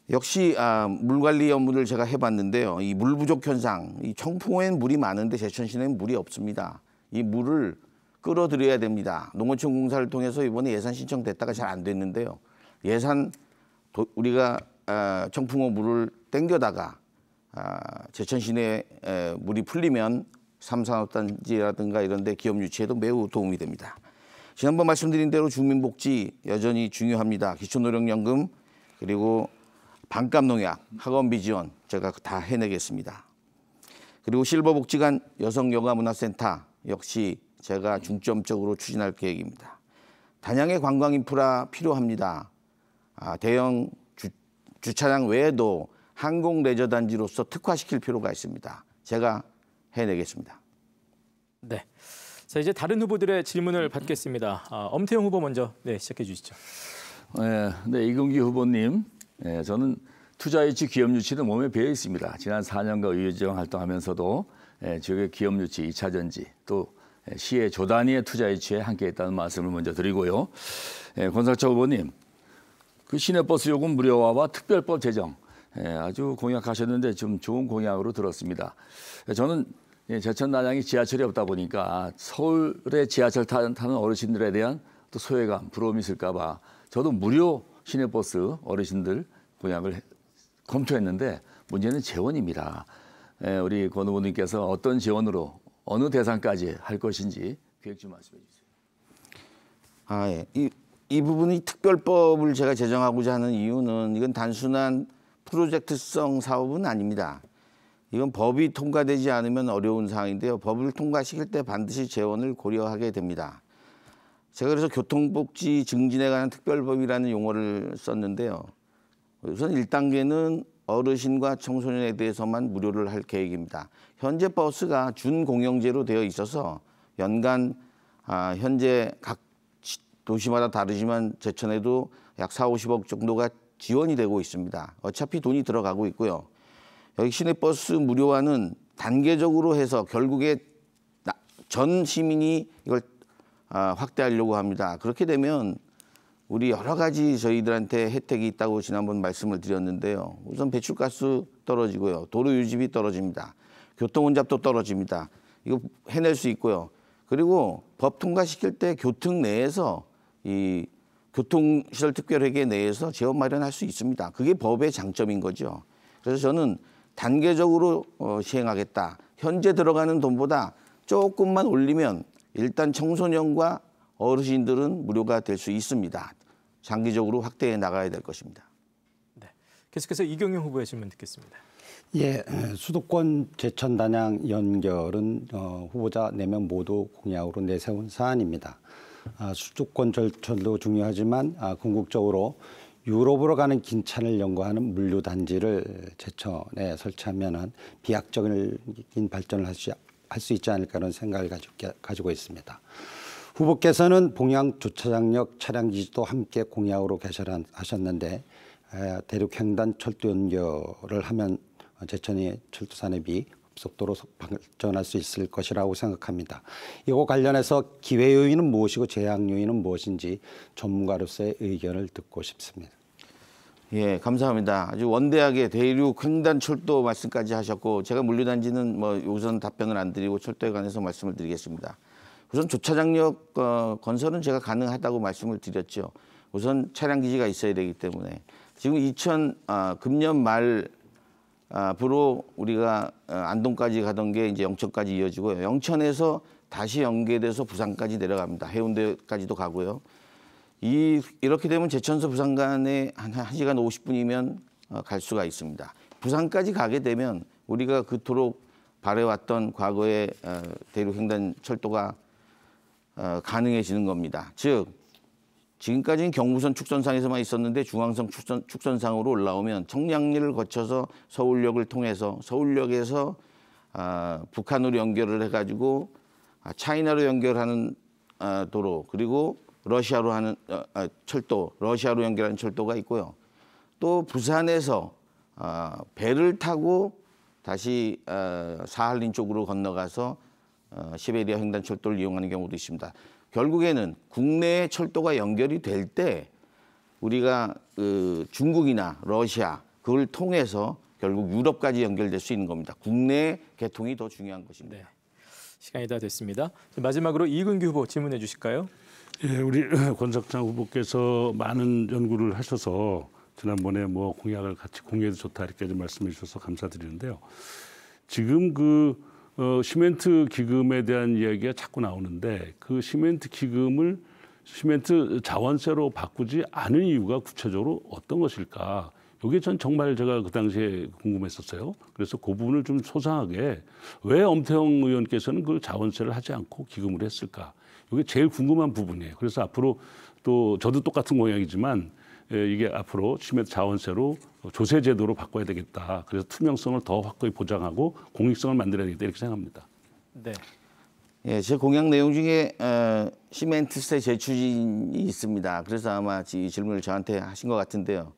역시 물관리 업무를 제가 해봤는데요. 이 물 부족 현상, 이 청풍호에는 물이 많은데 제천시내는 물이 없습니다. 이 물을 끌어들여야 됩니다. 농어촌 공사를 통해서 이번에 예산 신청됐다가 잘 안 됐는데요. 우리가 청풍호 물을 땡겨다가 제천 시내에 물이 풀리면 3산업단지라든가 이런 데 기업 유치에도 매우 도움이 됩니다. 지난번 말씀드린 대로 주민복지 여전히 중요합니다. 기초노령연금 그리고 반값농약, 학원비 지원 제가 다 해내겠습니다. 그리고 실버복지관 여성여가문화센터 역시 제가 중점적으로 추진할 계획입니다. 단양의 관광 인프라 필요합니다. 대형 주차장 외에도 항공 레저 단지로서 특화시킬 필요가 있습니다. 제가 해내겠습니다. 네. 자, 이제 다른 후보들의 질문을 받겠습니다. 엄태영 후보 먼저 시작해 주시죠. 네, 이근기 후보님, 저는 투자유치, 기업유치는 몸에 배어 있습니다. 지난 4년간 의회지원 활동하면서도 지역의 기업유치, 2차전지, 또 시의 조단위의 투자유치에 함께했다는 말씀을 먼저 드리고요. 권석철 후보님, 그 시내버스 요금 무료화와 특별법 제정 아주 공약하셨는데 좀 좋은 공약으로 들었습니다. 저는 제천 단양이 지하철이 없다 보니까 서울에 지하철 타는 어르신들에 대한 또 소외감, 부러움이 있을까 봐 저도 무료 시내버스 어르신들 공약을 검토했는데 문제는 재원입니다. 우리 권 후보님께서 어떤 재원으로 어느 대상까지 할 것인지 계획 좀 말씀해 주세요. 예. 이 부분이 특별법을 제가 제정하고자 하는 이유는 이건 단순한 프로젝트성 사업은 아닙니다. 이건 법이 통과되지 않으면 어려운 사항인데요. 법을 통과시킬 때 반드시 재원을 고려하게 됩니다. 제가 그래서 교통복지 증진에 관한 특별법이라는 용어를 썼는데요. 우선 1단계는 어르신과 청소년에 대해서만 무료를 할 계획입니다. 현재 버스가 준공영제로 되어 있어서 연간 현재 각 도시마다 다르지만 제천에도 약 4, 50억 정도가 지원이 되고 있습니다. 어차피 돈이 들어가고 있고요. 여기 시내버스 무료화는 단계적으로 해서 결국에 전 시민이 이걸 확대하려고 합니다. 그렇게 되면 우리 여러 가지 저희들한테 혜택이 있다고 지난번 말씀을 드렸는데요. 우선 배출가스 떨어지고요. 도로 유지비 떨어집니다. 교통 혼잡도 떨어집니다. 이거 해낼 수 있고요. 그리고 법 통과시킬 때 교통 내에서 이 교통시설 특별회계 내에서 재원 마련할 수 있습니다. 그게 법의 장점인 거죠. 그래서 저는 단계적으로 시행하겠다. 현재 들어가는 돈보다 조금만 올리면 일단 청소년과 어르신들은 무료가 될 수 있습니다. 장기적으로 확대해 나가야 될 것입니다. 네. 계속해서 이경영 후보의 질문 듣겠습니다. 예, 수도권 제천 단양 연결은 후보자 4명 모두 공약으로 내세운 사안입니다. 수도권 절차도 중요하지만 궁극적으로 유럽으로 가는 긴 차를 연구하는 물류 단지를 제천에 설치하면은 비약적인 발전을 할 수 있지 않을까 하는 생각을 가지고 있습니다. 후보께서는 봉양 주차장역 차량기지도 함께 공약으로 개설하셨는데 대륙횡단 철도 연결을 하면 제천이 철도 산업이 급속도로 발전할 수 있을 것이라고 생각합니다. 이거 관련해서 기회 요인은 무엇이고 제약 요인은 무엇인지 전문가로서의 의견을 듣고 싶습니다. 예, 감사합니다. 아주 원대하게 대륙 횡단 철도 말씀까지 하셨고 제가 물류단지는 뭐 우선 답변을 안 드리고 철도에 관해서 말씀을 드리겠습니다. 우선 주차장역 건설은 제가 가능하다고 말씀을 드렸죠. 우선 차량 기지가 있어야 되기 때문에 지금 금년 말 앞으로 우리가 안동까지 가던 게 이제 영천까지 이어지고요. 영천에서 다시 연계돼서 부산까지 내려갑니다. 해운대까지도 가고요. 이렇게 되면 제천서 부산 간에 한 1시간 50분이면 갈 수가 있습니다. 부산까지 가게 되면 우리가 그토록 바래왔던 과거의 대륙횡단 철도가 가능해지는 겁니다. 즉 지금까지는 경부선 축선상에서만 있었는데 중앙선 축선상으로 올라오면 청량리를 거쳐서 서울역을 통해서 서울역에서 북한으로 연결을 해가지고 차이나로 연결하는 도로 그리고 러시아로 하는 철도, 러시아로 연결하는 철도가 있고요. 또 부산에서 배를 타고 다시 사할린 쪽으로 건너가서 시베리아 횡단철도를 이용하는 경우도 있습니다. 결국에는 국내의 철도가 연결이 될 때 우리가 중국이나 러시아 그걸 통해서 결국 유럽까지 연결될 수 있는 겁니다. 국내 개통이 더 중요한 것입니다. 네. 시간이 다 됐습니다. 마지막으로 이근규 후보 질문해 주실까요? 예, 우리 권석장 후보께서 많은 연구를 하셔서 지난번에 뭐 공약을 같이 공유해도 좋다 이렇게 말씀해 주셔서 감사드리는데요. 지금 시멘트 기금에 대한 이야기가 자꾸 나오는데 그 시멘트 기금을 시멘트 자원세로 바꾸지 않은 이유가 구체적으로 어떤 것일까? 이게 전 정말 제가 그 당시에 궁금했었어요. 그래서 그 부분을 좀 소상하게 왜 엄태영 의원께서는 그 자원세를 하지 않고 기금을 했을까? 이게 제일 궁금한 부분이에요. 그래서 앞으로 또 저도 똑같은 공약이지만 이게 앞으로 시멘트 자원세로 조세 제도로 바꿔야 되겠다. 그래서 투명성을 더 확고히 보장하고 공익성을 만들어야 되겠다 이렇게 생각합니다. 네. 예, 제 공약 내용 중에 시멘트세 재추진이 있습니다. 그래서 아마 이 질문을 저한테 하신 것 같은데요.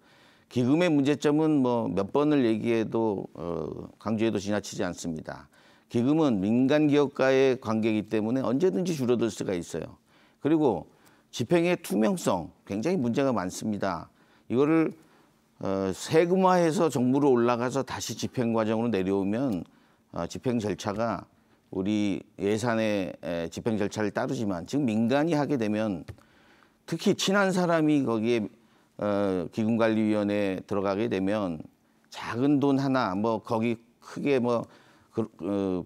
기금의 문제점은 뭐 몇 번을 얘기해도 강조해도 지나치지 않습니다. 기금은 민간 기업과의 관계이기 때문에 언제든지 줄어들 수가 있어요. 그리고 집행의 투명성 굉장히 문제가 많습니다. 이거를 세금화해서 정부로 올라가서 다시 집행 과정으로 내려오면 집행 절차가 우리 예산의 집행 절차를 따르지만 지금 민간이 하게 되면 특히 친한 사람이 거기에 기금관리위원회에 들어가게 되면 작은 돈 하나 뭐 거기 크게 뭐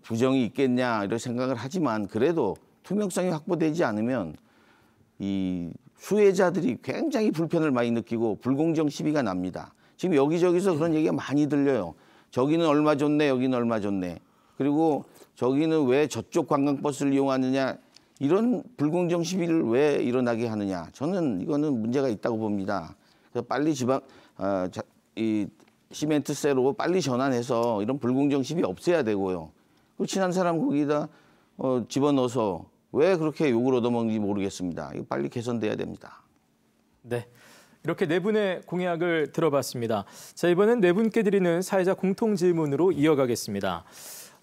부정이 있겠냐 이런 생각을 하지만 그래도 투명성이 확보되지 않으면 이 수혜자들이 굉장히 불편을 많이 느끼고 불공정 시비가 납니다. 지금 여기저기서 그런 얘기가 많이 들려요. 저기는 얼마 줬네, 여기는 얼마 줬네. 그리고 저기는 왜 저쪽 관광버스를 이용하느냐. 이런 불공정 시비를 왜 일어나게 하느냐. 저는 이거는 문제가 있다고 봅니다. 그래서 빨리 이 시멘트세로 빨리 전환해서 이런 불공정 시비 없애야 되고요. 그 친한 사람 거기다 집어넣어서 왜 그렇게 욕을 얻어먹는지 모르겠습니다. 이거 빨리 개선돼야 됩니다. 네. 이렇게 네 분의 공약을 들어봤습니다. 자, 이번엔 네 분께 드리는 사회자 공통 질문으로 이어가겠습니다.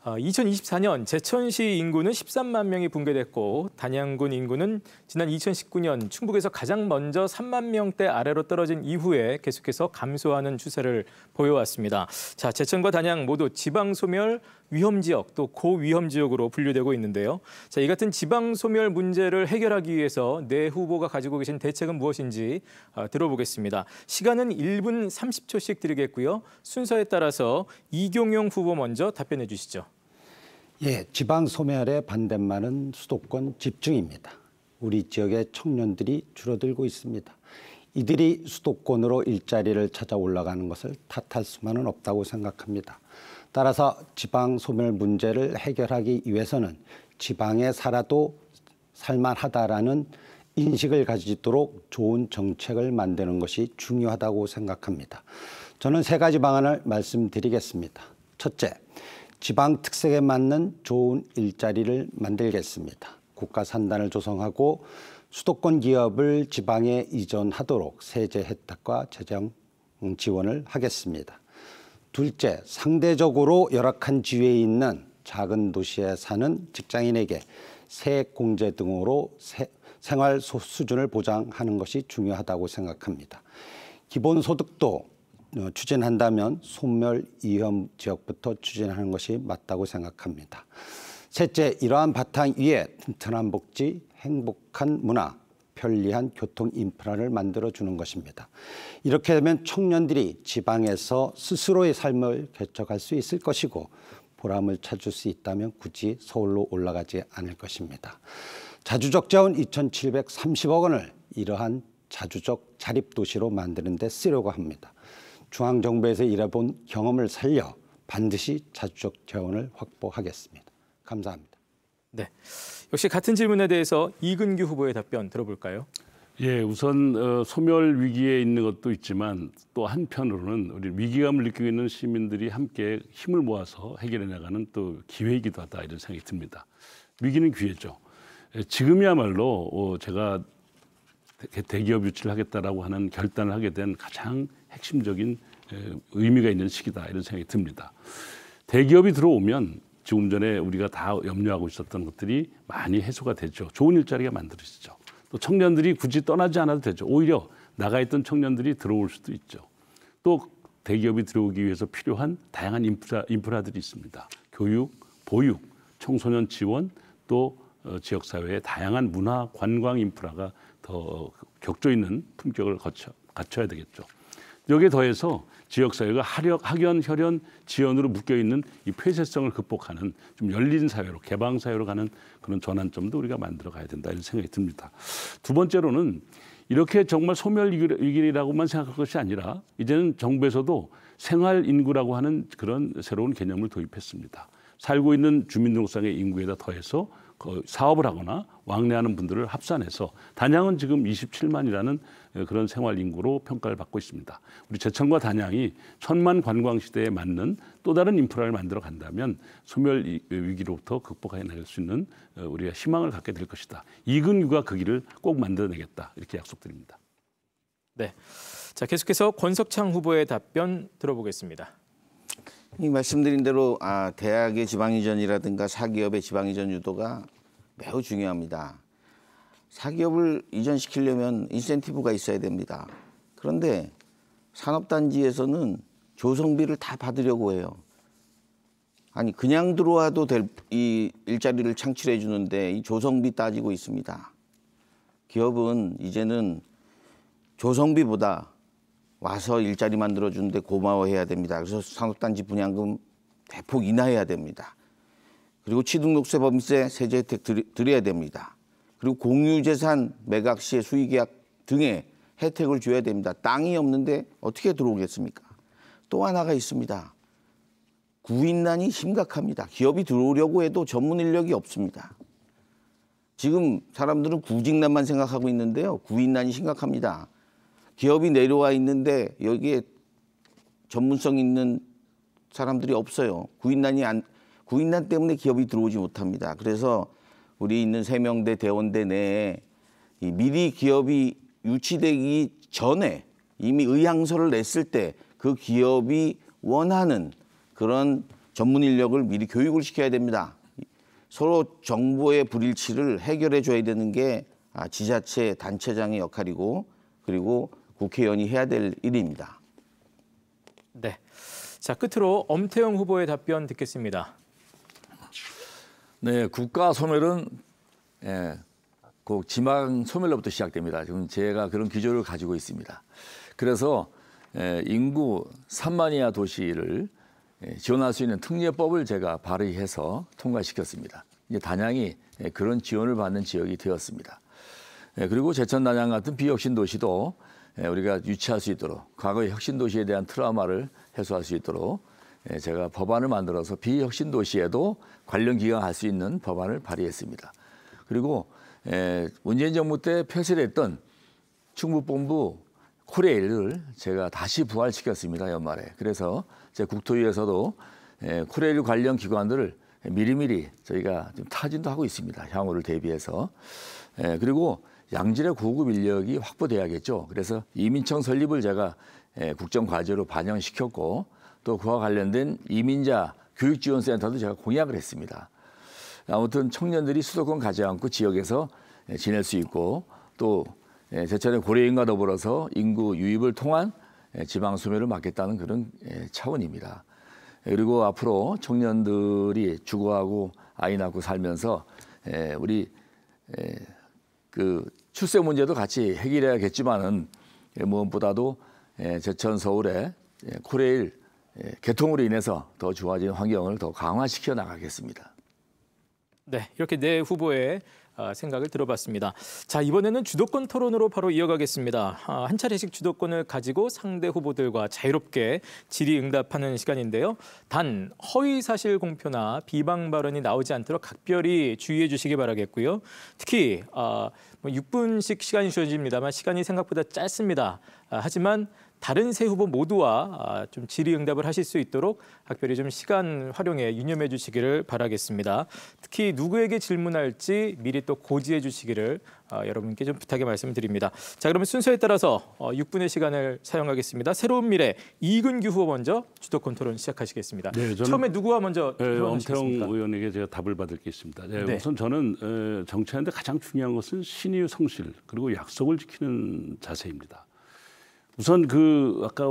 2024년 제천시 인구는 13만 명이 붕괴됐고 단양군 인구는 지난 2019년 충북에서 가장 먼저 3만 명대 아래로 떨어진 이후에 계속해서 감소하는 추세를 보여왔습니다. 자, 제천과 단양 모두 지방소멸 위험지역 또 고위험지역으로 분류되고 있는데요. 자, 이 같은 지방소멸 문제를 해결하기 위해서 네 후보가 가지고 계신 대책은 무엇인지 들어보겠습니다. 시간은 1분 30초씩 드리겠고요. 순서에 따라서 이경용 후보 먼저 답변해 주시죠. 예, 지방 소멸의 반대말은 수도권 집중입니다. 우리 지역의 청년들이 줄어들고 있습니다. 이들이 수도권으로 일자리를 찾아 올라가는 것을 탓할 수만은 없다고 생각합니다. 따라서 지방 소멸 문제를 해결하기 위해서는 지방에 살아도 살만하다라는 인식을 가지도록 좋은 정책을 만드는 것이 중요하다고 생각합니다. 저는 세 가지 방안을 말씀드리겠습니다. 첫째, 지방 특색에 맞는 좋은 일자리를 만들겠습니다. 국가 산단을 조성하고 수도권 기업을 지방에 이전하도록 세제 혜택과 재정 지원을 하겠습니다. 둘째, 상대적으로 열악한 지위에 있는 작은 도시에 사는 직장인에게 세액 공제 등으로 생활 수준을 보장하는 것이 중요하다고 생각합니다. 기본소득도 추진한다면 소멸 위험 지역부터 추진하는 것이 맞다고 생각합니다. 셋째, 이러한 바탕 위에 튼튼한 복지, 행복한 문화, 편리한 교통 인프라를 만들어주는 것입니다. 이렇게 되면 청년들이 지방에서 스스로의 삶을 개척할 수 있을 것이고 보람을 찾을 수 있다면 굳이 서울로 올라가지 않을 것입니다. 자주적 자원 2,730억 원을 이러한 자주적 자립도시로 만드는 데 쓰려고 합니다. 중앙정부에서 일해본 경험을 살려 반드시 자주적 자원을 확보하겠습니다. 감사합니다. 네, 역시 같은 질문에 대해서 이근규 후보의 답변 들어볼까요? 예, 우선 소멸 위기에 있는 것도 있지만 또 한편으로는 우리 위기감을 느끼고 있는 시민들이 함께 힘을 모아서 해결해 나가는 또 기회이기도 하다 이런 생각이 듭니다. 위기는 기회죠. 지금이야말로 제가 대기업 유치를 하겠다라고 하는 결단을 하게 된 가장 핵심적인 의미가 있는 시기다 이런 생각이 듭니다. 대기업이 들어오면 지금 전에 우리가 다 염려하고 있었던 것들이 많이 해소가 되죠. 좋은 일자리가 만들어지죠. 또 청년들이 굳이 떠나지 않아도 되죠. 오히려 나가 있던 청년들이 들어올 수도 있죠. 또 대기업이 들어오기 위해서 필요한 다양한 인프라들이 있습니다. 교육, 보육, 청소년 지원, 또 지역사회의 다양한 문화, 관광 인프라가 더 격조 있는 품격을 갖춰야 되겠죠. 여기에 더해서 지역사회가 학연, 혈연, 지연으로 묶여있는 이 폐쇄성을 극복하는 좀 열린 사회로, 개방사회로 가는 그런 전환점도 우리가 만들어 가야 된다 이런 생각이 듭니다. 두 번째로는 이렇게 정말 소멸 위기라고만 생각할 것이 아니라 이제는 정부에서도 생활 인구라고 하는 그런 새로운 개념을 도입했습니다. 살고 있는 주민등록상의 인구에다 더해서 사업을 하거나 왕래하는 분들을 합산해서 단양은 지금 27만이라는 그런 생활 인구로 평가를 받고 있습니다. 우리 제천과 단양이 1000만 관광 시대에 맞는 또 다른 인프라를 만들어 간다면 소멸 위기로부터 극복해 나갈 수 있는 우리가 희망을 갖게 될 것이다. 이근규가 그 길을 꼭 만들어내겠다 이렇게 약속드립니다. 네, 자 계속해서 권석창 후보의 답변 들어보겠습니다. 이 말씀드린 대로 대학의 지방이전이라든가 사기업의 지방이전 유도가 매우 중요합니다. 사기업을 이전시키려면 인센티브가 있어야 됩니다. 그런데 산업단지에서는 조성비를 다 받으려고 해요. 아니 그냥 들어와도 될 이 일자리를 창출해 주는데 이 조성비 따지고 있습니다. 기업은 이제는 조성비보다 와서 일자리 만들어주는데 고마워해야 됩니다. 그래서 산업단지 분양금 대폭 인하해야 됩니다. 그리고 취득록세 법인세 세제 혜택 드려야 됩니다. 그리고 공유재산 매각 시의 수의계약 등의 혜택을 줘야 됩니다. 땅이 없는데 어떻게 들어오겠습니까? 또 하나가 있습니다. 구인난이 심각합니다. 기업이 들어오려고 해도 전문 인력이 없습니다. 지금 사람들은 구직난만 생각하고 있는데요. 구인난이 심각합니다. 기업이 내려와 있는데 여기에 전문성 있는 사람들이 없어요. 구인난 때문에 기업이 들어오지 못합니다. 그래서 우리 있는 세명대 대원대 내에 미리 기업이 유치되기 전에 이미 의향서를 냈을 때 그 기업이 원하는 그런 전문 인력을 미리 교육을 시켜야 됩니다. 서로 정보의 불일치를 해결해 줘야 되는 게 지자체 단체장의 역할이고 그리고 국회의원이 해야 될 일입니다. 네. 자, 끝으로 엄태영 후보의 답변 듣겠습니다. 네, 국가 소멸은 그 지방 소멸로부터 시작됩니다. 지금 제가 그런 기조를 가지고 있습니다. 그래서 인구 3만 이하 도시를 지원할 수 있는 특례법을 제가 발의해서 통과시켰습니다. 이제 단양이 그런 지원을 받는 지역이 되었습니다. 그리고 제천 단양 같은 비혁신 도시도 우리가 유치할 수 있도록 과거의 혁신 도시에 대한 트라우마를 해소할 수 있도록 제가 법안을 만들어서 비혁신 도시에도 관련 기관 할 수 있는 법안을 발의했습니다. 그리고 문재인 정부 때 폐쇄됐던 충북본부 코레일을 제가 다시 부활시켰습니다. 연말에. 그래서 제 국토위에서도 코레일 관련 기관들을 미리미리 저희가 좀 타진도 하고 있습니다. 향후를 대비해서. 그리고 양질의 고급 인력이 확보돼야겠죠. 그래서 이민청 설립을 제가 국정과제로 반영시켰고 또 그와 관련된 이민자 교육지원센터도 제가 공약을 했습니다. 아무튼 청년들이 수도권 가지 않고 지역에서 지낼 수 있고 또 제천의 고려인과 더불어서 인구 유입을 통한 지방 소멸을 막겠다는 그런 차원입니다. 그리고 앞으로 청년들이 주거하고 아이 낳고 살면서 우리 그 출세 문제도 같이 해결해야겠지만은 무엇보다도 제천 서울의 코레일 개통으로 인해서 더 좋아진 환경을 더 강화시켜 나가겠습니다. 네, 이렇게 네 후보의 생각을 들어봤습니다. 자, 이번에는 주도권 토론으로 바로 이어가겠습니다. 한 차례씩 주도권을 가지고 상대 후보들과 자유롭게 질의응답하는 시간인데요. 단 허위 사실 공표나 비방 발언이 나오지 않도록 각별히 주의해 주시기 바라겠고요. 특히 6분씩 시간이 주어집니다만 시간이 생각보다 짧습니다. 하지만 다른 세 후보 모두와 좀 질의응답을 하실 수 있도록 각별히 좀 시간 활용에 유념해 주시기를 바라겠습니다. 특히 누구에게 질문할지 미리 또 고지해 주시기를 여러분께 좀 부탁의 말씀을 드립니다. 자, 그러면 순서에 따라서 6분의 시간을 사용하겠습니다. 새로운 미래 이근규 후보 먼저 주도권 토론 시작하시겠습니다. 네, 처음에 누구와 먼저 엄태영 의원에게 제가 답을 받을 게 있습니다. 네. 우선 저는 정치하는데 가장 중요한 것은 신의 성실 그리고 약속을 지키는 자세입니다. 우선 아까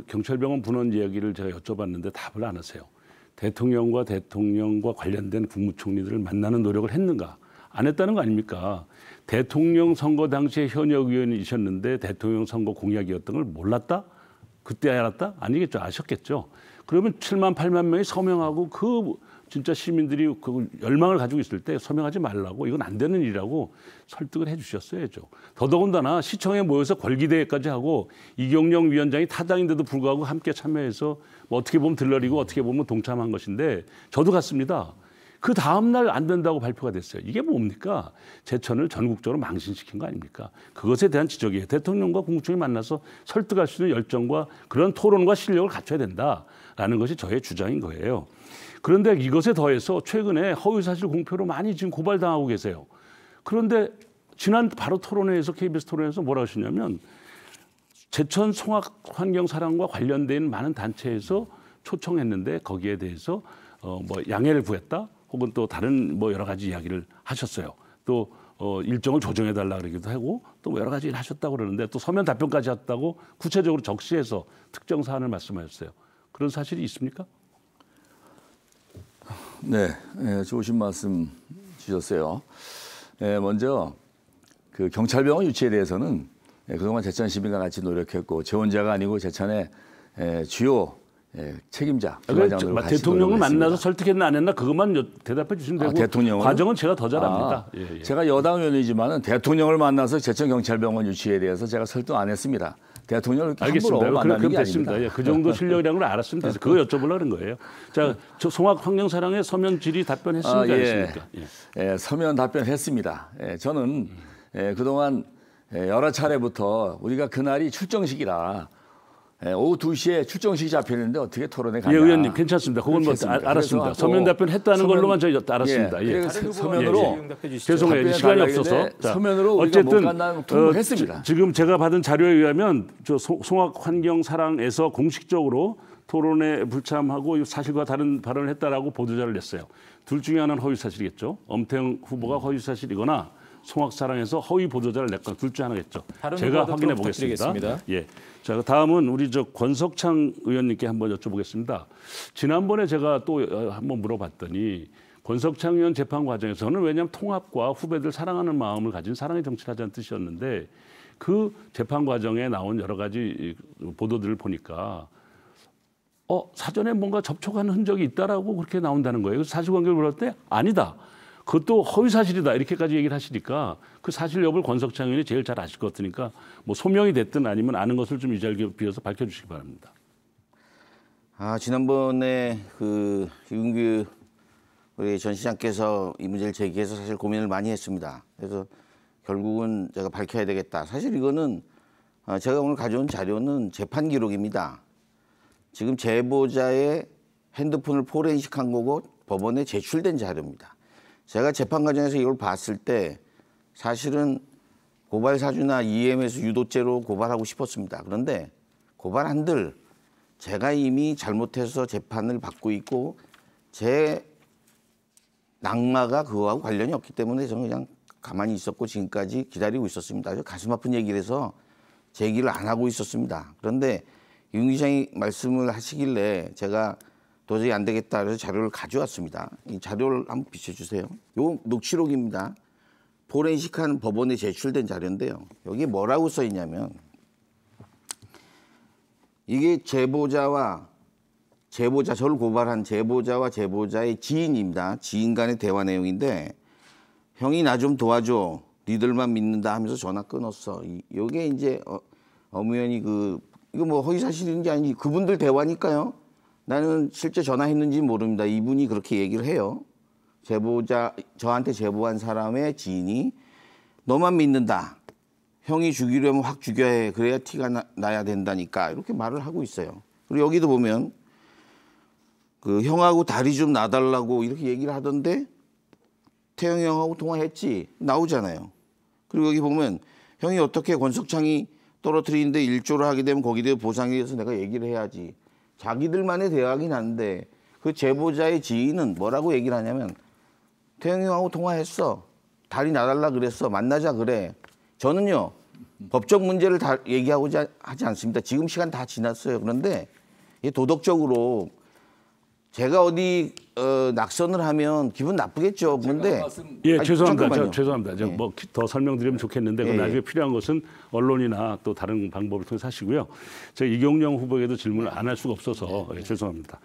경찰병원 분원 이야기를 제가 여쭤봤는데 답을 안 하세요. 대통령과 관련된 국무총리들을 만나는 노력을 했는가? 안 했다는 거 아닙니까? 대통령 선거 당시에 현역 의원이셨는데 대통령 선거 공약이었던 걸 몰랐다? 그때 알았다? 아니겠죠. 아셨겠죠. 그러면 7만 8만 명이 서명하고 진짜 시민들이 그 열망을 가지고 있을 때 서명하지 말라고 이건 안 되는 일이라고 설득을 해 주셨어야죠. 더더군다나 시청에 모여서 걸기대회까지 하고 이경영 위원장이 타당인데도 불구하고 함께 참여해서 뭐 어떻게 보면 들러리고 어떻게 보면 동참한 것인데 저도 갔습니다. 그 다음 날 안 된다고 발표가 됐어요. 이게 뭡니까? 제천을 전국적으로 망신시킨 거 아닙니까? 그것에 대한 지적이에요. 대통령과 국무총리 만나서 설득할 수 있는 열정과 그런 토론과 실력을 갖춰야 된다라는 것이 저의 주장인 거예요. 그런데 이것에 더해서 최근에 허위사실 공표로 많이 지금 고발당하고 계세요. 그런데 지난 바로 토론회에서 KBS 토론회에서 뭐라고 하시냐면 제천 송악환경사랑과 관련된 많은 단체에서 초청했는데 거기에 대해서 양해를 구했다 혹은 또 다른 여러 가지 이야기를 하셨어요. 또 일정을 조정해달라 그러기도 하고 또 여러 가지 일 하셨다고 그러는데 또 서면 답변까지 했다고 구체적으로 적시해서 특정 사안을 말씀하셨어요. 그런 사실이 있습니까? 네, 좋으신 말씀 주셨어요. 먼저 그 경찰병원 유치에 대해서는 그동안 제천 시민과 같이 노력했고 제 혼자가 아니고 제천의 주요 책임자 부과장으로 같이 대통령을 노력을 만나서 했습니다. 설득했나 안 했나 그것만 대답해 주시면 되고 대통령을? 과정은 제가 더 잘합니다. 예. 제가 여당 의원이지만은 대통령을 만나서 제천경찰병원 유치에 대해서 제가 설득 안 했습니다. 대통령을 이렇게 함부로 알겠습니다. 만나는 그럼 게 됐습니다. 아닙니다. 예, 그 정도 실력이라는 걸 알았으면 돼서 그거 여쭤보려고 그런 거예요. 자, 저 송학 환경사랑의 서면 질의 답변했습니까? 안 했습니까? 예. 서면 답변했습니다. 저는 그동안 여러 차례부터 우리가 그날이 출정식이라 오후 2시에 출정식이 잡혀있는데 어떻게 토론에 가냐. 예, 의원님 괜찮습니다. 그건 뭐 알았습니다. 서면 답변했다는 걸로만 저희 알았습니다. 예. 서면으로 죄송해요. 시간이 없어서. 자, 서면으로 우리가 못 간다는 통보했습니다. 지금 제가 받은 자료에 의하면 저 송학 환경사랑에서 공식적으로 토론에 불참하고 사실과 다른 발언을 했다라고 보도자를 냈어요. 둘 중에 하나는 허위 사실이겠죠. 엄태영 후보가 허위 사실이거나 송학사랑에서 허위 보도자를 냈거나 둘 중 하나겠죠. 제가 확인해 보겠습니다. 예. 자, 다음은 우리 저 권석창 의원님께 한번 여쭤보겠습니다. 지난번에 제가 또 한번 물어봤더니 권석창 의원 재판 과정에서는 왜냐하면 통합과 후배들 사랑하는 마음을 가진 사랑의 정치를 하자는 뜻이었는데 그 재판 과정에 나온 여러 가지 보도들을 보니까 사전에 뭔가 접촉하는 흔적이 있다라고 그렇게 나온다는 거예요. 사실관계를 물었을 때 아니다. 그것도 허위 사실이다 이렇게까지 얘기를 하시니까 그 사실 여부를 권석창 의원이 제일 잘 아실 것 같으니까 뭐 소명이 됐든 아니면 아는 것을 좀 이 자리에 비워서 밝혀주시기 바랍니다. 지난번에 그 이근규 우리 전 시장께서 이 문제를 제기해서 사실 고민을 많이 했습니다. 그래서 결국은 제가 밝혀야 되겠다. 사실 이거는 제가 오늘 가져온 자료는 재판 기록입니다. 지금 제보자의 핸드폰을 포렌식한 거고 법원에 제출된 자료입니다. 제가 재판 과정에서 이걸 봤을 때 사실은 고발 사주나 EMS 유도죄로 고발하고 싶었습니다. 그런데 고발 한들 제가 이미 잘못해서 재판을 받고 있고 제 낙마가 그거하고 관련이 없기 때문에 저는 그냥 가만히 있었고 지금까지 기다리고 있었습니다. 아주 가슴 아픈 얘기를 해서 제기를 안 하고 있었습니다. 그런데 윤 기장이 말씀을 하시길래 제가 도저히 안 되겠다 그래서 자료를 가져왔습니다. 이 자료를 한번 비춰주세요. 요 녹취록입니다. 포렌식한 법원에 제출된 자료인데요. 여기 뭐라고 써 있냐면 이게 저를 고발한 제보자와 제보자의 지인입니다. 지인 간의 대화 내용인데 형이 나 좀 도와줘. 니들만 믿는다 하면서 전화 끊었어. 이게 이제 어무연히 이거 뭐 허위 사실인지 아닌지 그분들 대화니까요. 나는 실제 전화했는지 모릅니다. 이분이 그렇게 얘기를 해요. 저한테 제보한 사람의 지인이 너만 믿는다. 형이 죽이려면 확 죽여야 해. 그래야 티가 나야 된다니까. 이렇게 말을 하고 있어요. 그리고 여기도 보면 그 형하고 다리 좀 놔달라고 이렇게 얘기를 하던데 태영이 형하고 통화했지. 나오잖아요. 그리고 여기 보면 형이 어떻게 권석창이 떨어뜨리는데 일조를 하게 되면 거기에 대해 보상에 대해서 내가 얘기를 해야지. 자기들만의 대화긴 한데 그 제보자의 지인은 뭐라고 얘기를 하냐면 태영이 형하고 통화했어. 다리 놔달라 그랬어. 만나자 그래. 저는요. 법적 문제를 다 얘기하고자 하지 않습니다. 지금 시간 다 지났어요. 그런데 도덕적으로 제가 어디 낙선을 하면 기분 나쁘겠죠. 그런데 예, 죄송합니다. 잠깐만요. 죄송합니다. 예. 뭐 더 설명드리면 좋겠는데 예, 나중에 예. 필요한 것은 언론이나 또 다른 방법을 통해서 하시고요. 제가 이경영 후보에게도 질문을 안 할 수가 없어서 예, 죄송합니다.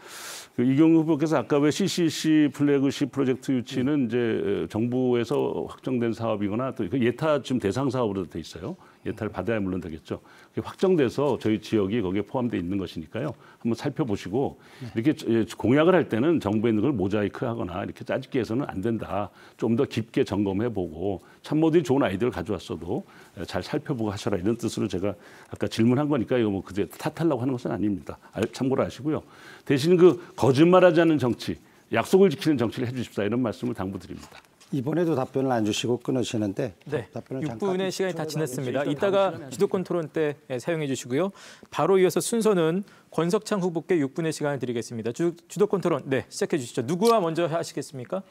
그 이경영 후보께서 아까 왜 CCC 플래그십 프로젝트 유치는 이제 정부에서 확정된 사업이거나 또 그 예타 지금 대상 사업으로 돼 있어요. 예타를 받아야 물론 되겠죠. 그게 확정돼서 저희 지역이 거기에 포함되어 있는 것이니까요. 한번 살펴보시고 이렇게 공약을 할 때는 정부에 있는 걸 모자이크하거나 이렇게 짜집기 해서는 안 된다. 좀 더 깊게 점검해보고 참모들이 좋은 아이디어를 가져왔어도 잘 살펴보고 하셔라 이런 뜻으로 제가 아까 질문한 거니까 이거 뭐 그제 탓하려고 하는 것은 아닙니다. 참고로 하시고요. 대신 그 거짓말하지 않는 정치, 약속을 지키는 정치를 해주십사 이런 말씀을 당부드립니다. 이번에도 답변을 안 주시고 끊으시는데 네, 답변을 6분의 시간이 다 지났습니다. 해주시죠. 이따가 주도권 토론 때 사용해 주시고요. 바로 이어서 순서는 권석창 후보께 6분의 시간을 드리겠습니다. 주도권 토론 시작해 주시죠. 누구와 먼저 하시겠습니까?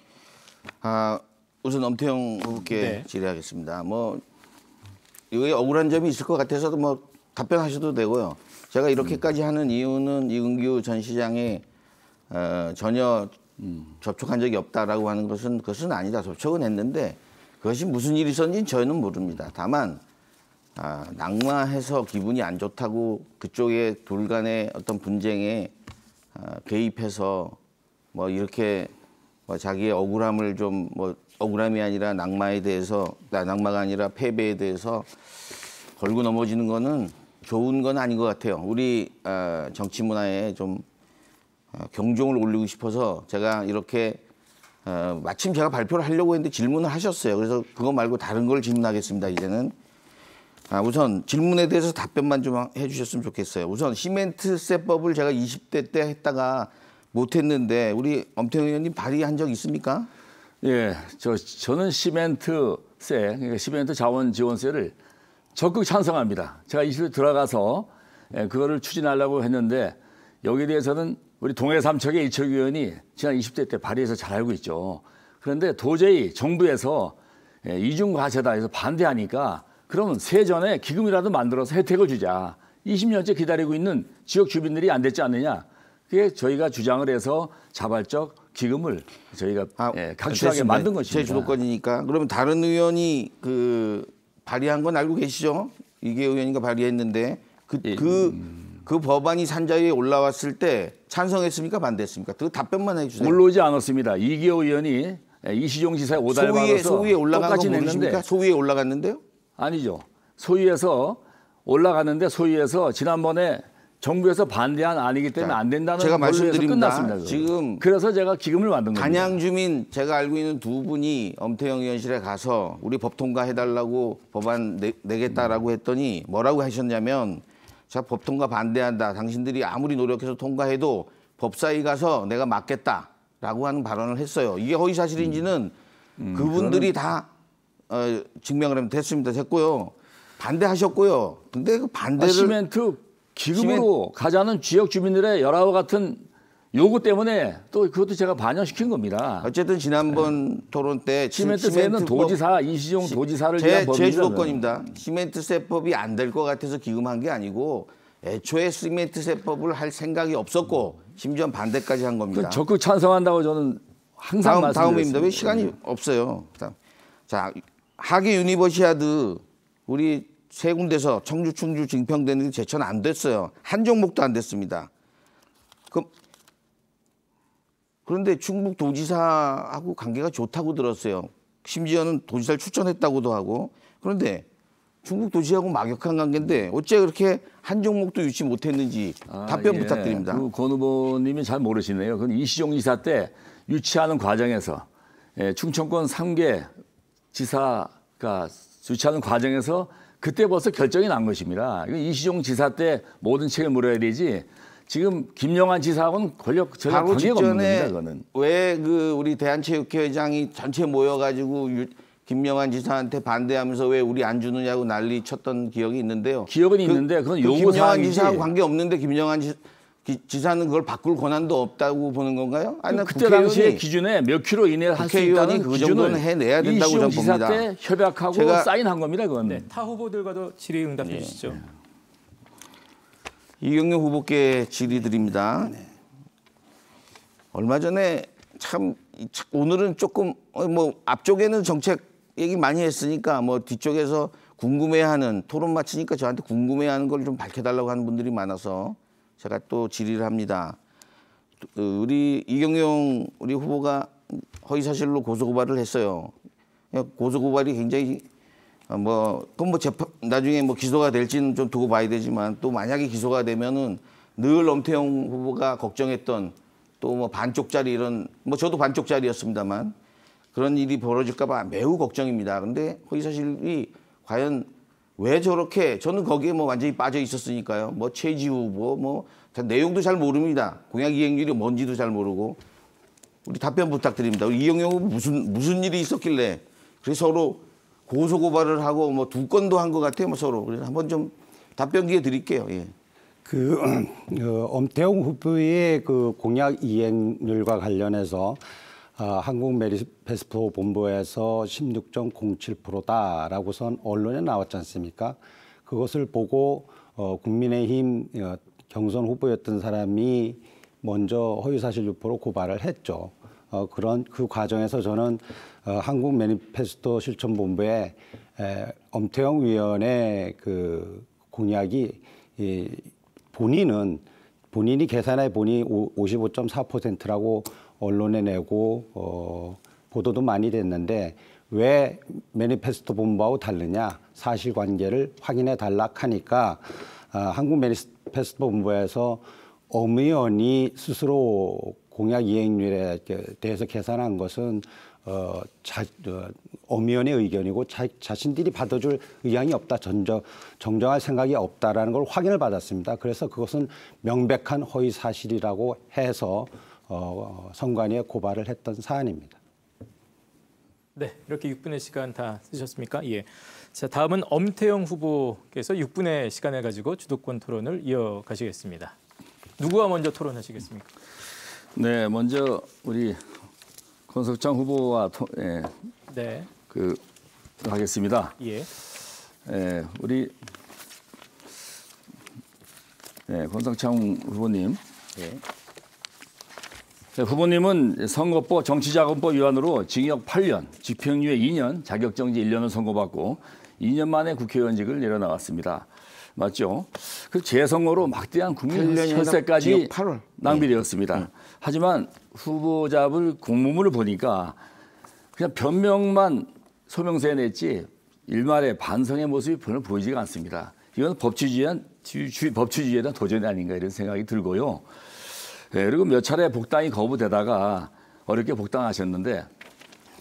우선 엄태영 후보께 네. 질의하겠습니다. 뭐 이게 억울한 점이 있을 것 같아서도 뭐 답변하셔도 되고요. 제가 이렇게까지 하는 이유는 이근규 전 시장의 전혀 접촉한 적이 없다라고 하는 그것은 아니다. 접촉은 했는데 그것이 무슨 일이 있었는지 저희는 모릅니다. 다만 낙마해서 기분이 안 좋다고 그쪽에 둘 간의 어떤 분쟁에 개입해서 뭐 이렇게 뭐 자기의 억울함을 좀 뭐 억울함이 아니라 낙마에 대해서 낙마가 아니라 패배에 대해서 걸고 넘어지는 거는 좋은 건 아닌 것 같아요. 우리 정치 문화에 좀 경종을 울리고 싶어서 제가 이렇게 마침 제가 발표를 하려고 했는데 질문을 하셨어요. 그래서 그거 말고 다른 걸 질문하겠습니다. 이제는 우선 질문에 대해서 답변만 좀 해주셨으면 좋겠어요. 우선 시멘트세법을 제가 20대 때 했다가 못했는데 우리 엄태웅 의원님 발의한 적 있습니까? 예, 저는 시멘트세, 그러니까 시멘트 자원지원세를 적극 찬성합니다. 제가 20대 들어가서 그거를 추진하려고 했는데 여기에 대해서는 우리 동해삼척의 이철규 의원이 지난 20대 때 발의해서 잘 알고 있죠. 그런데 도저히 정부에서 이중과세다 해서 반대하니까 그러면 세전에 기금이라도 만들어서 혜택을 주자. 20년째 기다리고 있는 지역 주민들이 안 됐지 않느냐. 그게 저희가 주장을 해서 자발적 기금을 저희가 각출하게 만든 것입니다. 제 주도권이니까. 그러면 다른 의원이 발의한 건 알고 계시죠? 이게 의원이가 발의했는데 그 법안이 산자위에 올라왔을 때 찬성했습니까? 반대했습니까? 그 답변만 해주세요. 올라오지 않았습니다. 이기호 의원이 이시종 지사의 오달을 받아서 소위에 올라간 똑같이 거 모르십니까? 소위에 올라갔는데요? 아니죠. 소위에서 올라갔는데 소위에서 지난번에 정부에서 반대한 안이기 때문에 안 된다는 제가 걸로 해서 말씀드립니다. 끝났습니다. 지금 그래서 제가 기금을 만든 겁니다. 단양 주민 제가 알고 있는 두 분이 엄태영 의원실에 가서 우리 법 통과해달라고 법안 내겠다라고 했더니 뭐라고 하셨냐면 제가 법 통과 반대한다. 당신들이 아무리 노력해서 통과해도 법사위 가서 내가 막겠다라고 하는 발언을 했어요. 이게 허위사실인지는 그분들이 다 증명을 하면 됐고요. 반대하셨고요. 근데 그 반대를 시멘트 기금으로 가자는 지역 주민들의 열화와 같은 요구 때문에 또 그것도 제가 반영시킨 겁니다. 어쨌든 지난번 토론 때 시멘트세는 도지사 이시종 도지사를 위한 법입니다. 제 주도권입니다. 시멘트세법이 안 될 것 같아서 기금한 게 아니고 애초에 시멘트세법을 할 생각이 없었고 심지어 반대까지 한 겁니다. 적극 찬성한다고 저는 항상 말씀드렸습니다. 다음입니다. 왜 시간이 없어요. 자, 하계 유니버시아드 우리 세 군데서 청주, 충주, 증평되는 게 제천 안 됐어요. 한 종목도 안 됐습니다. 그런데 충북 도지사하고 관계가 좋다고 들었어요. 심지어는 도지사를 추천했다고도 하고. 그런데 충북 도지사하고 막역한 관계인데 어째 그렇게 한 종목도 유치 못했는지 답변 부탁드립니다. 권 후보님이 잘 모르시네요. 그건 이시종 지사 때 유치하는 과정에서 충청권 3개 지사가 유치하는 과정에서 그때 벌써 결정이 난 것입니다. 이시종 지사 때 모든 책을 물어야 되지. 지금 김영환 지사하고는 저희가 관계가 없는 겁니다. 그거는. 왜 우리 대한체육회장이 전체 모여가지고 김영환 지사한테 반대하면서 왜 우리 안 주느냐고 난리 쳤던 기억이 있는데요. 기억은 있는데 그건 요구 사항이지. 김영환 지사하고 관계 없는데 김영환 지사는 그걸 바꿀 권한도 없다고 보는 건가요? 아니, 그때 당시의 기준에 몇 킬로 이내 할 수 있다는 그 정도는 해내야 된다고 저는 봅니다. 이시종 지사 때 협약하고 사인한 겁니다. 그건. 네, 타 후보들과도 질의응답해 주시죠. 이경영 후보께 질의드립니다. 얼마 전에 참 오늘은 조금 뭐 앞쪽에는 정책 얘기 많이 했으니까 뭐 뒤쪽에서 궁금해하는 토론 마치니까 저한테 궁금해하는 걸 좀 밝혀달라고 하는 분들이 많아서 제가 또 질의를 합니다. 우리 이경영 우리 후보가 허위사실로 고소고발을 했어요. 고소고발이 굉장히 재판 나중에 기소가 될지는 좀 두고 봐야 되지만 또 만약에 기소가 되면은 늘 엄태영 후보가 걱정했던 또 반쪽짜리 이런 저도 반쪽짜리였습니다만 그런 일이 벌어질까봐 매우 걱정입니다. 그런데 허위사실이 과연 왜 저렇게 저는 거기에 완전히 빠져 있었으니까요. 최지 후보 내용도 잘 모릅니다. 공약 이행률이 뭔지도 잘 모르고 우리 답변 부탁드립니다. 우리 이경영 후보 무슨 일이 있었길래 그래서 서로 고소 고발을 하고 두 건도 한 것 같아요. 서로 그래서 한번 좀 답변 기회 드릴게요. 예. 엄태웅 후보의 공약 이행률과 관련해서 한국 매니페스토 본부에서 16.07%다라고선 언론에 나왔지 않습니까? 그것을 보고 국민의힘 경선 후보였던 사람이 먼저 허위사실 유포로 고발을 했죠. 그 과정에서 저는 한국 매니페스토 실천본부에 엄태영 위원의 그 공약이 본인이 계산해 보니 55.4%라고 언론에 내고 보도도 많이 됐는데 왜 매니페스토 본부하고 다르냐 사실관계를 확인해 달라 하니까 한국 매니페스토 본부에서 엄 의원이 스스로 공약 이행률에 대해서 계산한 것은 엄 의원의 의견이고 자신들이 받아줄 의향이 없다, 정정할 생각이 없다라는 걸 확인을 받았습니다. 그래서 그것은 명백한 허위 사실이라고 해서 선관위에 고발을 했던 사안입니다. 네, 이렇게 6분의 시간 다 쓰셨습니까? 예. 자, 다음은 엄태영 후보께서 6분의 시간을 가지고 주도권 토론을 이어가시겠습니다. 누구와 먼저 토론하시겠습니까? 네, 먼저 우리 권석창 후보와 네. 하겠습니다. 예. 우리 권석창 후보님. 후보님은 선거법 정치자금법 위반으로 징역 8년, 집행유예 2년, 자격정지 1년을 선고받고 2년 만에 국회의원직을 내려나왔습니다. 맞죠? 그 재선거로 막대한 국민 혈세까지 낭비되었습니다. 하지만 후보자를 공문을 보니까 그냥 변명만 소명서에 냈지 일말의 반성의 모습이 별로 보이지가 않습니다. 이건 법치주의에 대한 도전이 아닌가 이런 생각이 들고요. 그리고 몇 차례 복당이 거부되다가 어렵게 복당하셨는데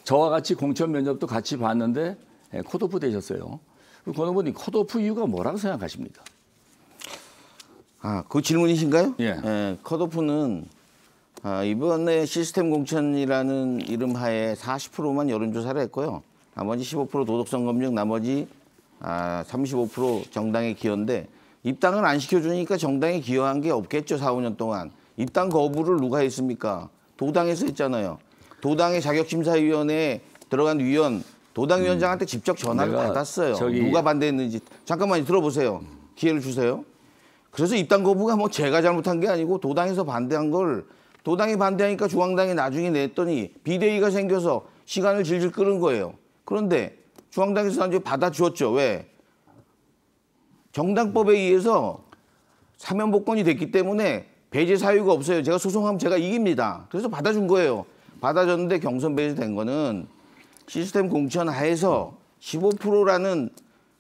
저와 같이 공천 면접도 같이 봤는데 컷오프 되셨어요. 권 후보님 컷오프 이유가 뭐라고 생각하십니까? 그 질문이신가요? 예. 컷오프는 이번에 시스템 공천이라는 이름 하에 40%만 여론조사를 했고요. 나머지 15% 도덕성 검증, 나머지 35% 정당의 기여인데 입당을 안 시켜주니까 정당에 기여한 게 없겠죠. 4, 5년 동안. 입당 거부를 누가 했습니까? 도당에서 했잖아요. 도당의 자격심사위원회에 들어간 위원, 도당위원장한테 직접 전화를 받았어요. 누가 반대했는지. 잠깐만 들어보세요. 기회를 주세요. 그래서 입당 거부가 뭐 제가 잘못한 게 아니고 도당에서 반대한 걸 도당이 반대하니까 중앙당이 나중에 냈더니 비대위가 생겨서 시간을 질질 끄는 거예요. 그런데 중앙당에서 나중에 받아주었죠. 왜? 정당법에 의해서 사면복권이 됐기 때문에 배제 사유가 없어요. 제가 소송하면 제가 이깁니다. 그래서 받아준 거예요. 받아줬는데 경선 배제된 거는 시스템 공천 하에서 15%라는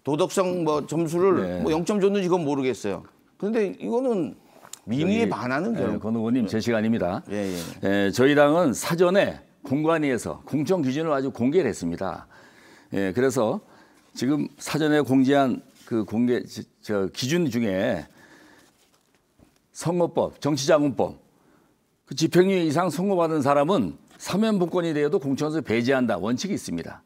도덕성 점수를 0점 줬는지 그건 모르겠어요. 그런데 이거는 민의에 반하는 결과. 권 후보님 제 시간입니다. 저희 당은 사전에 공관위에서 공천 기준을 아주 공개를 했습니다. 그래서 지금 사전에 공지한 그 기준 중에 선거법, 정치자금법, 그 집행유예 이상 선고받은 사람은 사면복권이 되어도 공천에서 배제한다 원칙이 있습니다.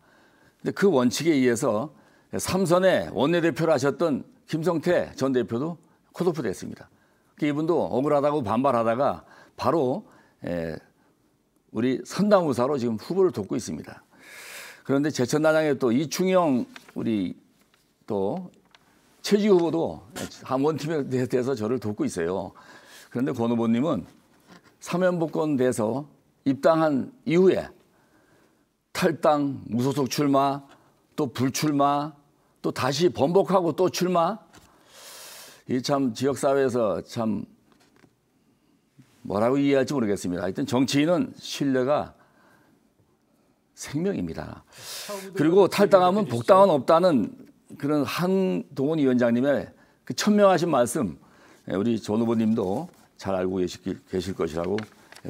근데 그 원칙에 의해서 3선에 원내대표를 하셨던 김성태 전 대표도 컷오프 됐습니다. 이분도 억울하다고 반발하다가 바로 우리 선당우사로 지금 후보를 돕고 있습니다. 그런데 제천단장의 또 이충영 우리 또 최지 후보도 한 원팀에 대해서 저를 돕고 있어요. 그런데 권 후보님은 사면복권 돼서 입당한 이후에 탈당, 무소속 출마, 또 불출마, 또 다시 번복하고 또 출마. 이 참 지역사회에서 참 뭐라고 이해할지 모르겠습니다. 하여튼 정치인은 신뢰가 생명입니다. 그리고 탈당하면 복당은 없다는 그런 한동훈 위원장님의 그 천명하신 말씀 우리 전 후보님도 잘 알고 계실 것이라고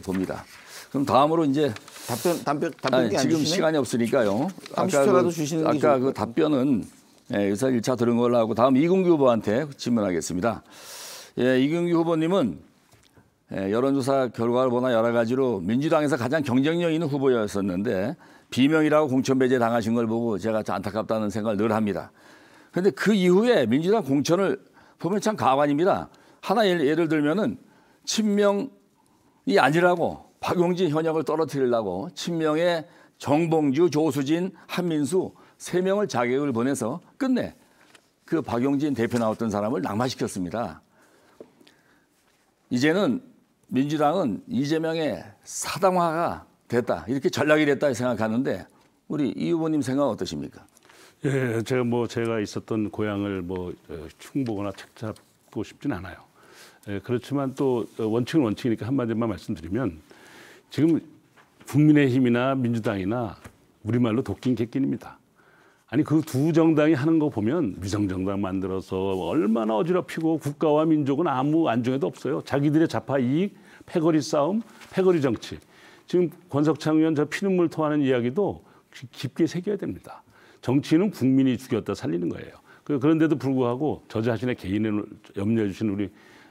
봅니다. 그럼 다음으로 이제 답변 지금 시간이 없으니까요. 30초라도 주시는 게 아까 그 답변은 의사 1차 들은 걸로 하고 다음 이근규 후보한테 질문하겠습니다. 이근규 후보님은 여론조사 결과를 보나 여러 가지로 민주당에서 가장 경쟁력 있는 후보였었는데 비명이라고 공천 배제 당하신 걸 보고 제가 좀 안타깝다는 생각을 늘 합니다. 그런데 그 이후에 민주당 공천을 보면 참 가관입니다. 하나 예를 들면은 친명이 아니라고 박용진 현역을 떨어뜨리려고 친명의 정봉주, 조수진, 한민수 3명을 자객을 보내서 끝내 그 박용진 대표 나왔던 사람을 낙마시켰습니다. 이제는 민주당은 이재명의 사당화가 됐다. 이렇게 전략이 됐다 생각하는데 우리 이 후보님 생각은 어떠십니까? 예, 제가 있었던 고향을 흉보거나 책잡고 싶진 않아요. 예, 그렇지만 또 원칙은 원칙이니까 한마디만 말씀드리면 지금 국민의힘이나 민주당이나 우리말로 도끼인 객끼입니다. 아니 그 두 정당이 하는 거 보면 위성정당 만들어서 얼마나 어지럽히고 국가와 민족은 아무 안중에도 없어요. 자기들의 좌파 이익, 패거리 싸움, 패거리 정치. 지금 권석창 의원 저 피눈물 토하는 이야기도 깊게 새겨야 됩니다. 정치는 국민이 죽였다 살리는 거예요. 그런데도 불구하고 저 자신의 개인을 염려해 주신 우리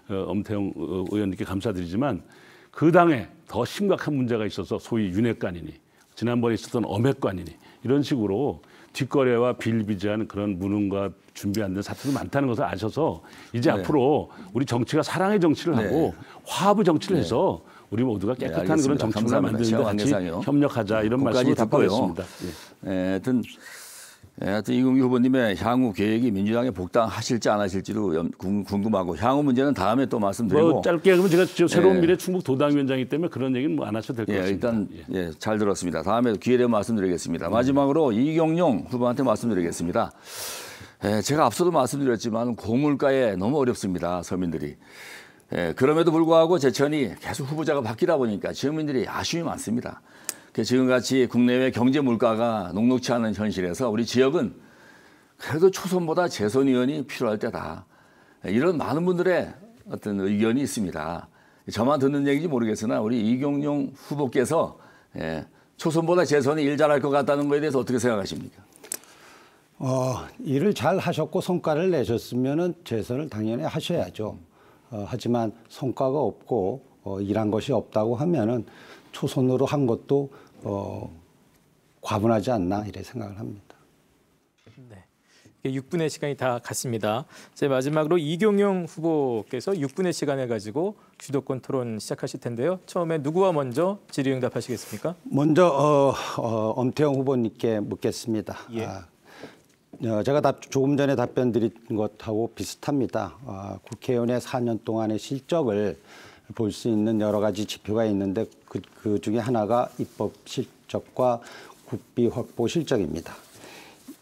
엄태영 의원님께 감사드리지만 그 당에 더 심각한 문제가 있어서 소위 윤핵관이니 지난번에 있었던 엄핵관이니 이런 식으로 뒷거래와 비일비재한 그런 무능과 준비 안 된 사태도 많다는 것을 아셔서 이제 앞으로 우리 정치가 사랑의 정치를 하고 화합의 정치를 해서 우리 모두가 깨끗한 그런 정치문화 만드는 데 같이 협력하자 이런 말씀을 답하겠습니다. 하여튼 이경규 후보님의 향후 계획이 민주당에 복당하실지 안 하실지도 궁금하고 향후 문제는 다음에 또 말씀드리고 짧게 하면 제가 새로운 미래 충북 도당위원장이기 때문에 그런 얘기는 안 하셔도 될 것 같습니다. 일단 잘 들었습니다. 다음에 기회 되면 말씀드리겠습니다. 마지막으로 이경용 후보한테 말씀드리겠습니다. 제가 앞서도 말씀드렸지만 고물가에 너무 어렵습니다. 서민들이. 그럼에도 불구하고 제천이 계속 후보자가 바뀌다 보니까 지역민들이 아쉬움이 많습니다. 지금같이 국내외 경제 물가가 녹록치 않은 현실에서 우리 지역은 그래도 초선보다 재선의원이 필요할 때다. 이런 많은 분들의 어떤 의견이 있습니다. 저만 듣는 얘기인지 모르겠으나 우리 이경용 후보께서 초선보다 재선이 일 잘할 것 같다는 거에 대해서 어떻게 생각하십니까? 일을 잘 하셨고 성과를 내셨으면 재선을 당연히 하셔야죠. 하지만 성과가 없고 일한 것이 없다고 하면은 초선으로 한 것도 과분하지 않나 이렇게 생각을 합니다. 네, 6분의 시간이 다 갔습니다. 이제 마지막으로 이경용 후보께서 6분의 시간을 가지고 주도권 토론 시작하실 텐데요. 처음에 누구와 먼저 질의응답하시겠습니까? 먼저 엄태영 후보님께 묻겠습니다. 제가 조금 전에 답변 드린 것하고 비슷합니다. 국회의원의 4년 동안의 실적을 볼 수 있는 여러 가지 지표가 있는데 그 중에 하나가 입법 실적과 국비 확보 실적입니다.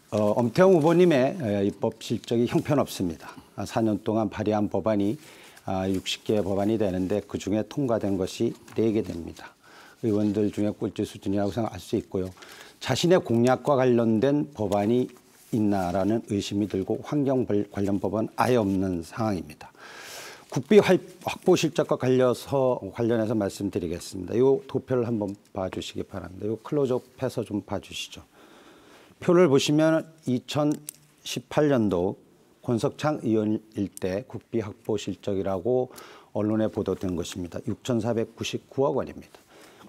엄태영 후보님의 입법 실적이 형편없습니다. 4년 동안 발의한 법안이 60개의 법안이 되는데 그중에 통과된 것이 4개 됩니다. 의원들 중에 꼴찌 수준이라고 생각할 수 있고요. 자신의 공약과 관련된 법안이 있나라는 의심이 들고 환경 관련 법은 아예 없는 상황입니다. 국비 확보 실적과 관련해서 말씀드리겠습니다. 이 도표를 한번 봐주시기 바랍니다. 이 클로즈업해서 좀 봐주시죠. 표를 보시면 2018년도 권석창 의원일 때 국비 확보 실적이라고 언론에 보도된 것입니다. 6,499억 원입니다.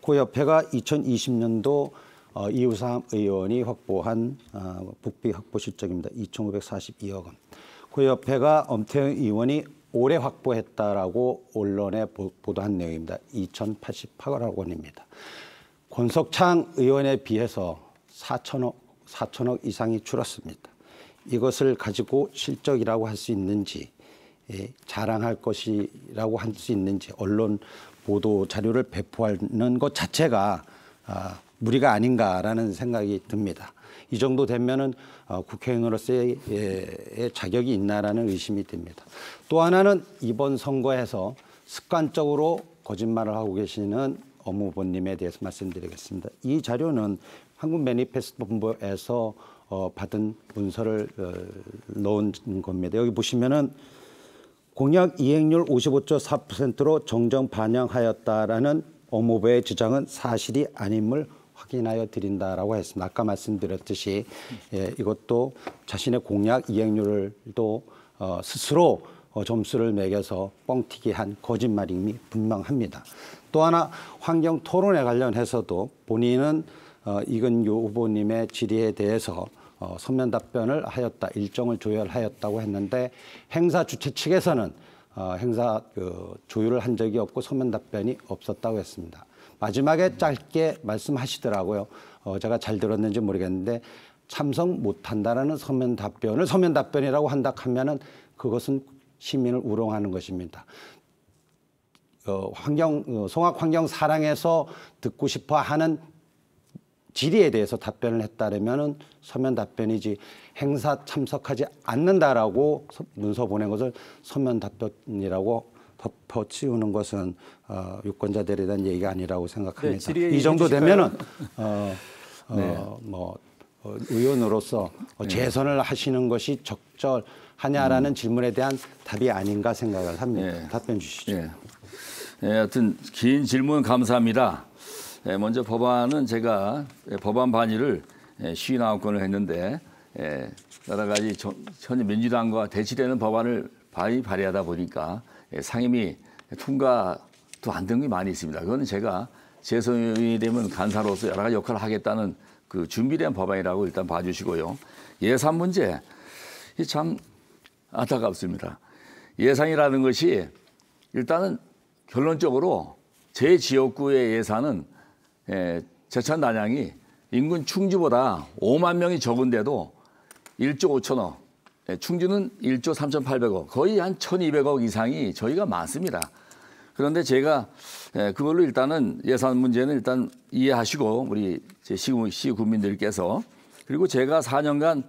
그 옆에가 2020년도 이우삼 의원이 확보한 국비 확보 실적입니다. 2,542억 원. 그 옆에가 엄태영 의원이 올해 확보했다라고 언론에 보도한 내용입니다. 2,088억 원입니다. 권석창 의원에 비해서 4천억 이상이 줄었습니다. 이것을 가지고 실적이라고 할 수 있는지, 자랑할 것이라고 할 수 있는지, 언론 보도 자료를 배포하는 것 자체가 무리가 아닌가라는 생각이 듭니다. 이 정도 되면은 국회의원으로서의 자격이 있나라는 의심이 듭니다. 또 하나는 이번 선거에서 습관적으로 거짓말을 하고 계시는 엄 후보님에 대해서 말씀드리겠습니다. 이 자료는 한국 매니페스토 본부에서 받은 문서를 넣은 겁니다. 여기 보시면은 공약 이행률 55.4%로 정정 반영하였다라는 엄 후보의 주장은 사실이 아님을 확인하여 드린다라고 했습니다. 아까 말씀드렸듯이 이것도 자신의 공약 이행률도 스스로 점수를 매겨서 뻥튀기한 거짓말임이 분명합니다. 또 하나 환경 토론에 관련해서도 본인은 이건규 후보님의 질의에 대해서 서면 답변을 하였다, 일정을 조율하였다고 했는데 행사 주최 측에서는 행사 조율을 한 적이 없고 서면 답변이 없었다고 했습니다. 마지막에 짧게 말씀하시더라고요. 제가 잘 들었는지 모르겠는데 참석 못한다라는 서면 답변이라고 한다 하면은 그것은 시민을 우롱하는 것입니다. 송악 환경 사랑에서 듣고 싶어 하는 질의에 대해서 답변을 했다면은 서면 답변이지 행사 참석하지 않는다라고 문서 보낸 것을 서면 답변이라고 덮어치우는 것은 유권자들에 대한 얘기가 아니라고 생각합니다. 네, 이 정도 되면은 네. 의원으로서 재선을 하시는 것이 적절하냐라는 질문에 대한 답이 아닌가 생각을 합니다. 네. 답변 주시죠. 예. 예, 하여튼 긴 질문 감사합니다. 예, 먼저 법안은 제가 법안 반의를 59건을 했는데 여러 가지 현 민주당과 대치되는 법안을 발의하다 보니까 상임위 통과도 안 된 게 많이 있습니다. 그거는 제가 재선이 되면 간사로서 여러 가지 역할을 하겠다는 그 준비된 법안이라고 일단 봐주시고요. 예산 문제 참 안타깝습니다. 예산이라는 것이 일단은 결론적으로 제 지역구의 예산은 제천 단양이 인근 충주보다 5만 명이 적은데도 1조 5천억, 충주는 1조 3,800억, 거의 한 1,200억 이상이 저희가 많습니다. 그런데 제가 그걸로 일단은 예산 문제는 일단 이해하시고 우리 시 국민들께서, 그리고 제가 4년간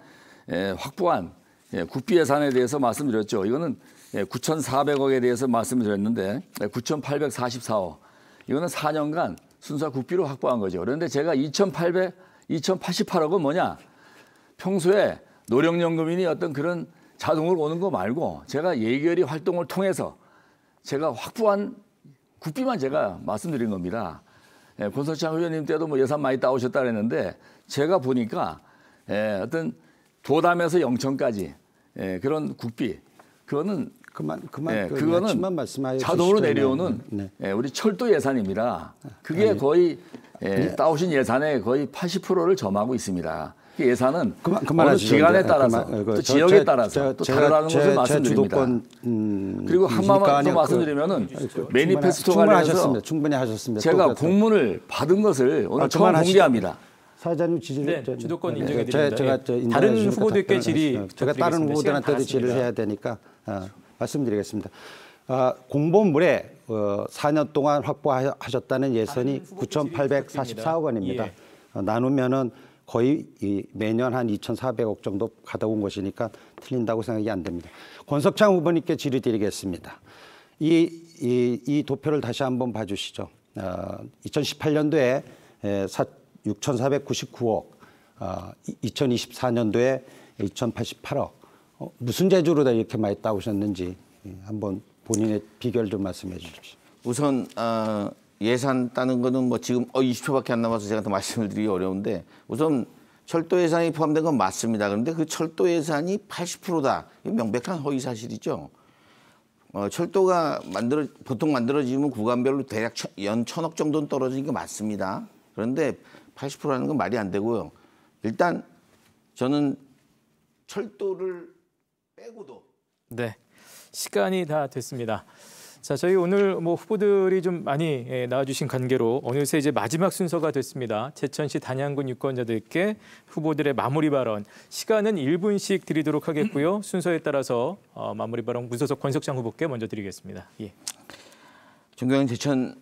확보한 국비 예산에 대해서 말씀드렸죠. 이거는 9,400억에 대해서 말씀드렸는데 9,844억. 이거는 4년간 순수 국비로 확보한 거죠. 그런데 제가 2,088억은 뭐냐? 평소에 노령연금인이 어떤 그런 자동으로 오는 거 말고 제가 예결위 활동을 통해서 제가 확보한 국비만 제가 말씀드린 겁니다. 권석창 의원님 때도 뭐 예산 많이 따오셨다 그랬는데 제가 보니까 어떤 도담에서 영천까지 그런 국비, 그거는 그거는 자동으로 내려오는 우리 철도 예산입니다. 그게 거의 따오신 예산의 거의 80%를 점하고 있습니다. 그 예산은 어느 기간에 따라서 또 지역에 따라서 또 다르다는 것을 말씀드립니다. 그리고 한마디만 더 말씀드리면은 매니페스토 관련해서 충분히 하셨습니다. 제가 공문을 받은 것을 오늘 처음 공개합니다. 사회자님 지지를 주도권 인정해드립니다. 제가 다른 후보들께 질의 제가 다른 후보들한테도 질의를 해야 되니까 말씀드리겠습니다. 공보물에 4년 동안 확보하셨다는 예산이 9,844억 원입니다. 예. 나누면은 거의 매년 한 2,400억 정도 가져온 것이니까 틀린다고 생각이 안 됩니다. 권석창 후보님께 질의드리겠습니다. 이 도표를 다시 한번 봐주시죠. 2018년도에 6,499억, 2024년도에 2,088억. 무슨 재주로 이렇게 많이 따오셨는지 한번 본인의 비결 좀 말씀해 주십시오. 우선 예산 따는 거는 뭐 지금 20초밖에 안 남아서 제가 더 말씀을 드리기 어려운데, 우선 철도 예산이 포함된 건 맞습니다. 그런데 그 철도 예산이 80%다. 이거 명백한 허위 사실이죠. 철도가 보통 만들어지면 구간별로 대략 연 1,000억 정도는 떨어지는 게 맞습니다. 그런데 80%라는 건 말이 안 되고요. 일단 저는 철도를 빼고도. 네, 시간이 다 됐습니다. 자, 저희 오늘 뭐 후보들이 좀 많이 나와주신 관계로 어느새 이제 마지막 순서가 됐습니다. 제천시 단양군 유권자들께 후보들의 마무리 발언 시간은 1분씩 드리도록 하겠고요. 순서에 따라서 마무리 발언 무소속 권석창 후보께 먼저 드리겠습니다. 예. 존경하는 제천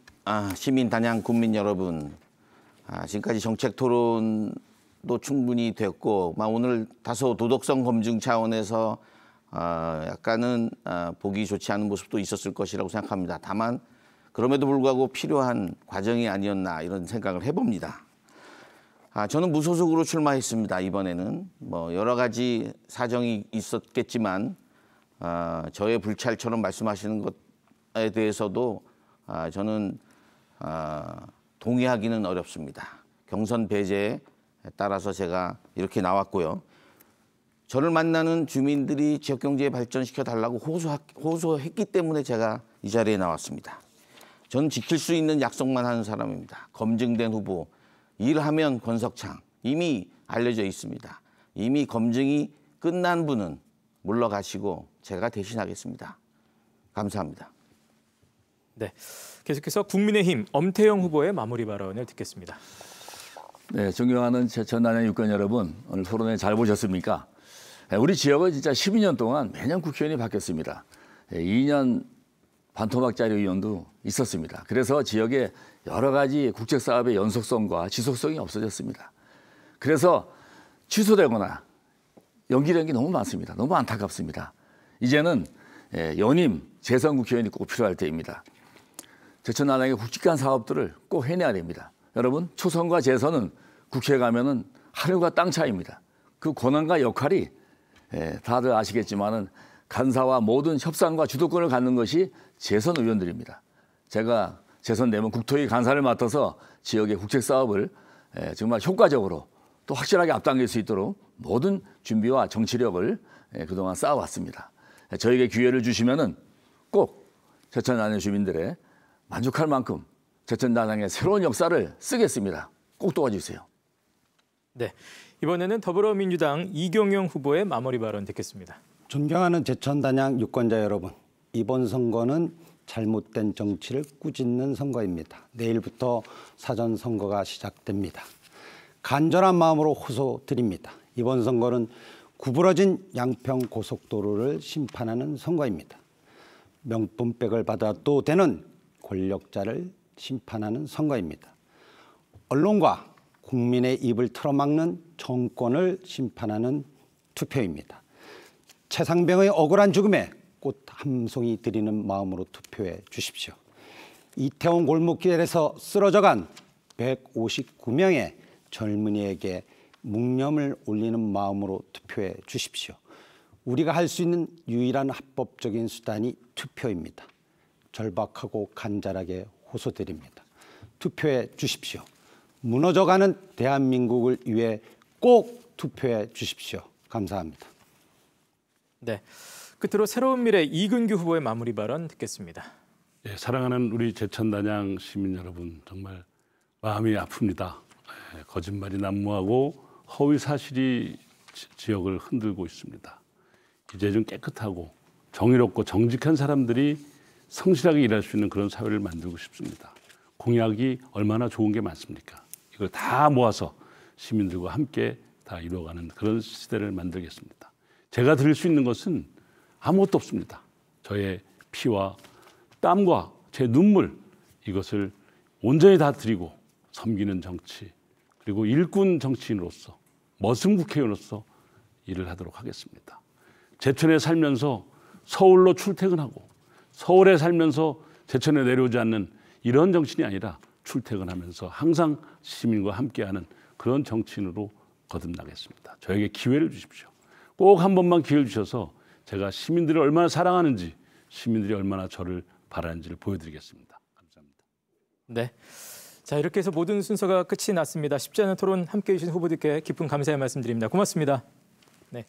시민 단양 국민 여러분, 지금까지 정책 토론도 충분히 됐고, 오늘 다소 도덕성 검증 차원에서 약간은 보기 좋지 않은 모습도 있었을 것이라고 생각합니다. 다만 그럼에도 불구하고 필요한 과정이 아니었나 이런 생각을 해봅니다. 저는 무소속으로 출마했습니다. 이번에는 뭐 여러 가지 사정이 있었겠지만 저의 불찰처럼 말씀하시는 것에 대해서도 저는 동의하기는 어렵습니다. 경선 배제에 따라서 제가 이렇게 나왔고요. 저를 만나는 주민들이 지역경제 발전시켜 달라고 호소했기 때문에 제가 이 자리에 나왔습니다. 저는 지킬 수 있는 약속만 하는 사람입니다. 검증된 후보, 일하면 권석창, 이미 알려져 있습니다. 이미 검증이 끝난 분은 물러가시고 제가 대신하겠습니다. 감사합니다. 네, 계속해서 국민의힘 엄태영 후보의 마무리 발언을 듣겠습니다. 네, 존경하는 제천 단양 유권 여러분, 오늘 토론회 잘 보셨습니까? 우리 지역은 진짜 12년 동안 매년 국회의원이 바뀌었습니다. 2년 반토막짜리 의원도 있었습니다. 그래서 지역에 여러 가지 국책 사업의 연속성과 지속성이 없어졌습니다. 그래서 취소되거나 연기된 게 너무 많습니다. 너무 안타깝습니다. 이제는 연임 재선 국회의원이 꼭 필요할 때입니다. 제천난항의 굵직한 사업들을 꼭 해내야 됩니다. 여러분, 초선과 재선은 국회에 가면은 하늘과 땅 차이입니다. 그 권한과 역할이 다들 아시겠지만은 간사와 모든 협상과 주도권을 갖는 것이 재선 의원들입니다. 제가 재선되면 국토위 간사를 맡아서 지역의 국책 사업을 정말 효과적으로 또 확실하게 앞당길 수 있도록 모든 준비와 정치력을 그동안 쌓아왔습니다. 저에게 기회를 주시면은 꼭 제천난항 주민들의 만족할 만큼 제천난항의 새로운 역사를 쓰겠습니다. 꼭 도와주세요. 네, 이번에는 더불어민주당 이경영 후보의 마무리 발언 듣겠습니다. 존경하는 제천단양 유권자 여러분, 이번 선거는 잘못된 정치를 꾸짖는 선거입니다. 내일부터 사전선거가 시작됩니다. 간절한 마음으로 호소드립니다. 이번 선거는 구부러진 양평고속도로를 심판하는 선거입니다. 명품백을 받아도 되는 권력자를 심판하는 선거입니다. 언론과 국민의 입을 틀어막는 정권을 심판하는 투표입니다. 최상병의 억울한 죽음에 꽃 한 송이 드리는 마음으로 투표해 주십시오. 이태원 골목길에서 쓰러져간 159명의 젊은이에게 묵념을 올리는 마음으로 투표해 주십시오. 우리가 할 수 있는 유일한 합법적인 수단이 투표입니다. 절박하고 간절하게 호소드립니다. 투표해 주십시오. 무너져가는 대한민국을 위해 꼭 투표해 주십시오. 감사합니다. 네, 끝으로 새로운 미래 이근규 후보의 마무리 발언 듣겠습니다. 예, 사랑하는 우리 제천단양 시민 여러분, 정말 마음이 아픕니다. 거짓말이 난무하고 허위 사실이 지역을 흔들고 있습니다. 이제 좀 깨끗하고 정의롭고 정직한 사람들이 성실하게 일할 수 있는 그런 사회를 만들고 싶습니다. 공약이 얼마나 좋은 게 많습니까? 이걸 다 모아서 시민들과 함께 다 이루어가는 그런 시대를 만들겠습니다. 제가 드릴 수 있는 것은 아무것도 없습니다. 저의 피와 땀과 제 눈물, 이것을 온전히 다 드리고 섬기는 정치, 그리고 일꾼 정치인으로서 머슴 국회의원으로서 일을 하도록 하겠습니다. 제천에 살면서 서울로 출퇴근하고 서울에 살면서 제천에 내려오지 않는 이런 정치인이 아니라 출퇴근하면서 항상 시민과 함께하는 그런 정치인으로 거듭나겠습니다. 저에게 기회를 주십시오. 꼭 한 번만 기회를 주셔서 제가 시민들을 얼마나 사랑하는지, 시민들이 얼마나 저를 바라는지를 보여드리겠습니다. 감사합니다. 네, 자, 이렇게 해서 모든 순서가 끝이 났습니다. 쉽지 않은 토론 함께해 주신 후보들께 깊은 감사의 말씀드립니다. 고맙습니다. 네.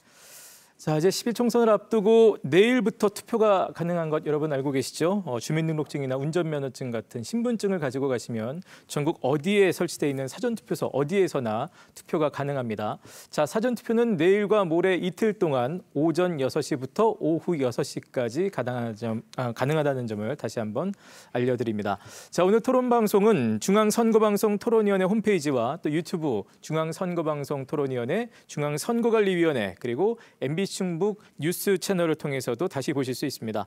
자, 이제 10일 총선을 앞두고 내일부터 투표가 가능한 것 여러분 알고 계시죠? 주민등록증이나 운전면허증 같은 신분증을 가지고 가시면 전국 어디에 설치되어 있는 사전투표소 어디에서나 투표가 가능합니다. 자, 사전투표는 내일과 모레 이틀 동안 오전 6시부터 오후 6시까지 가능하다는 점을 다시 한번 알려드립니다. 자, 오늘 토론방송은 중앙선거방송 토론위원회 홈페이지와 또 유튜브 중앙선거방송 토론위원회, 중앙선거관리위원회, 그리고 MBC 충북 뉴스 채널을 통해서도 다시 보실 수 있습니다.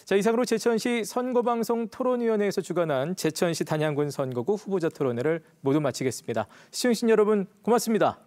자, 이상으로 제천시 선거방송 토론위원회에서 주관한 제천시 단양군 선거구 후보자 토론회를 모두 마치겠습니다. 시청해주신 여러분 고맙습니다.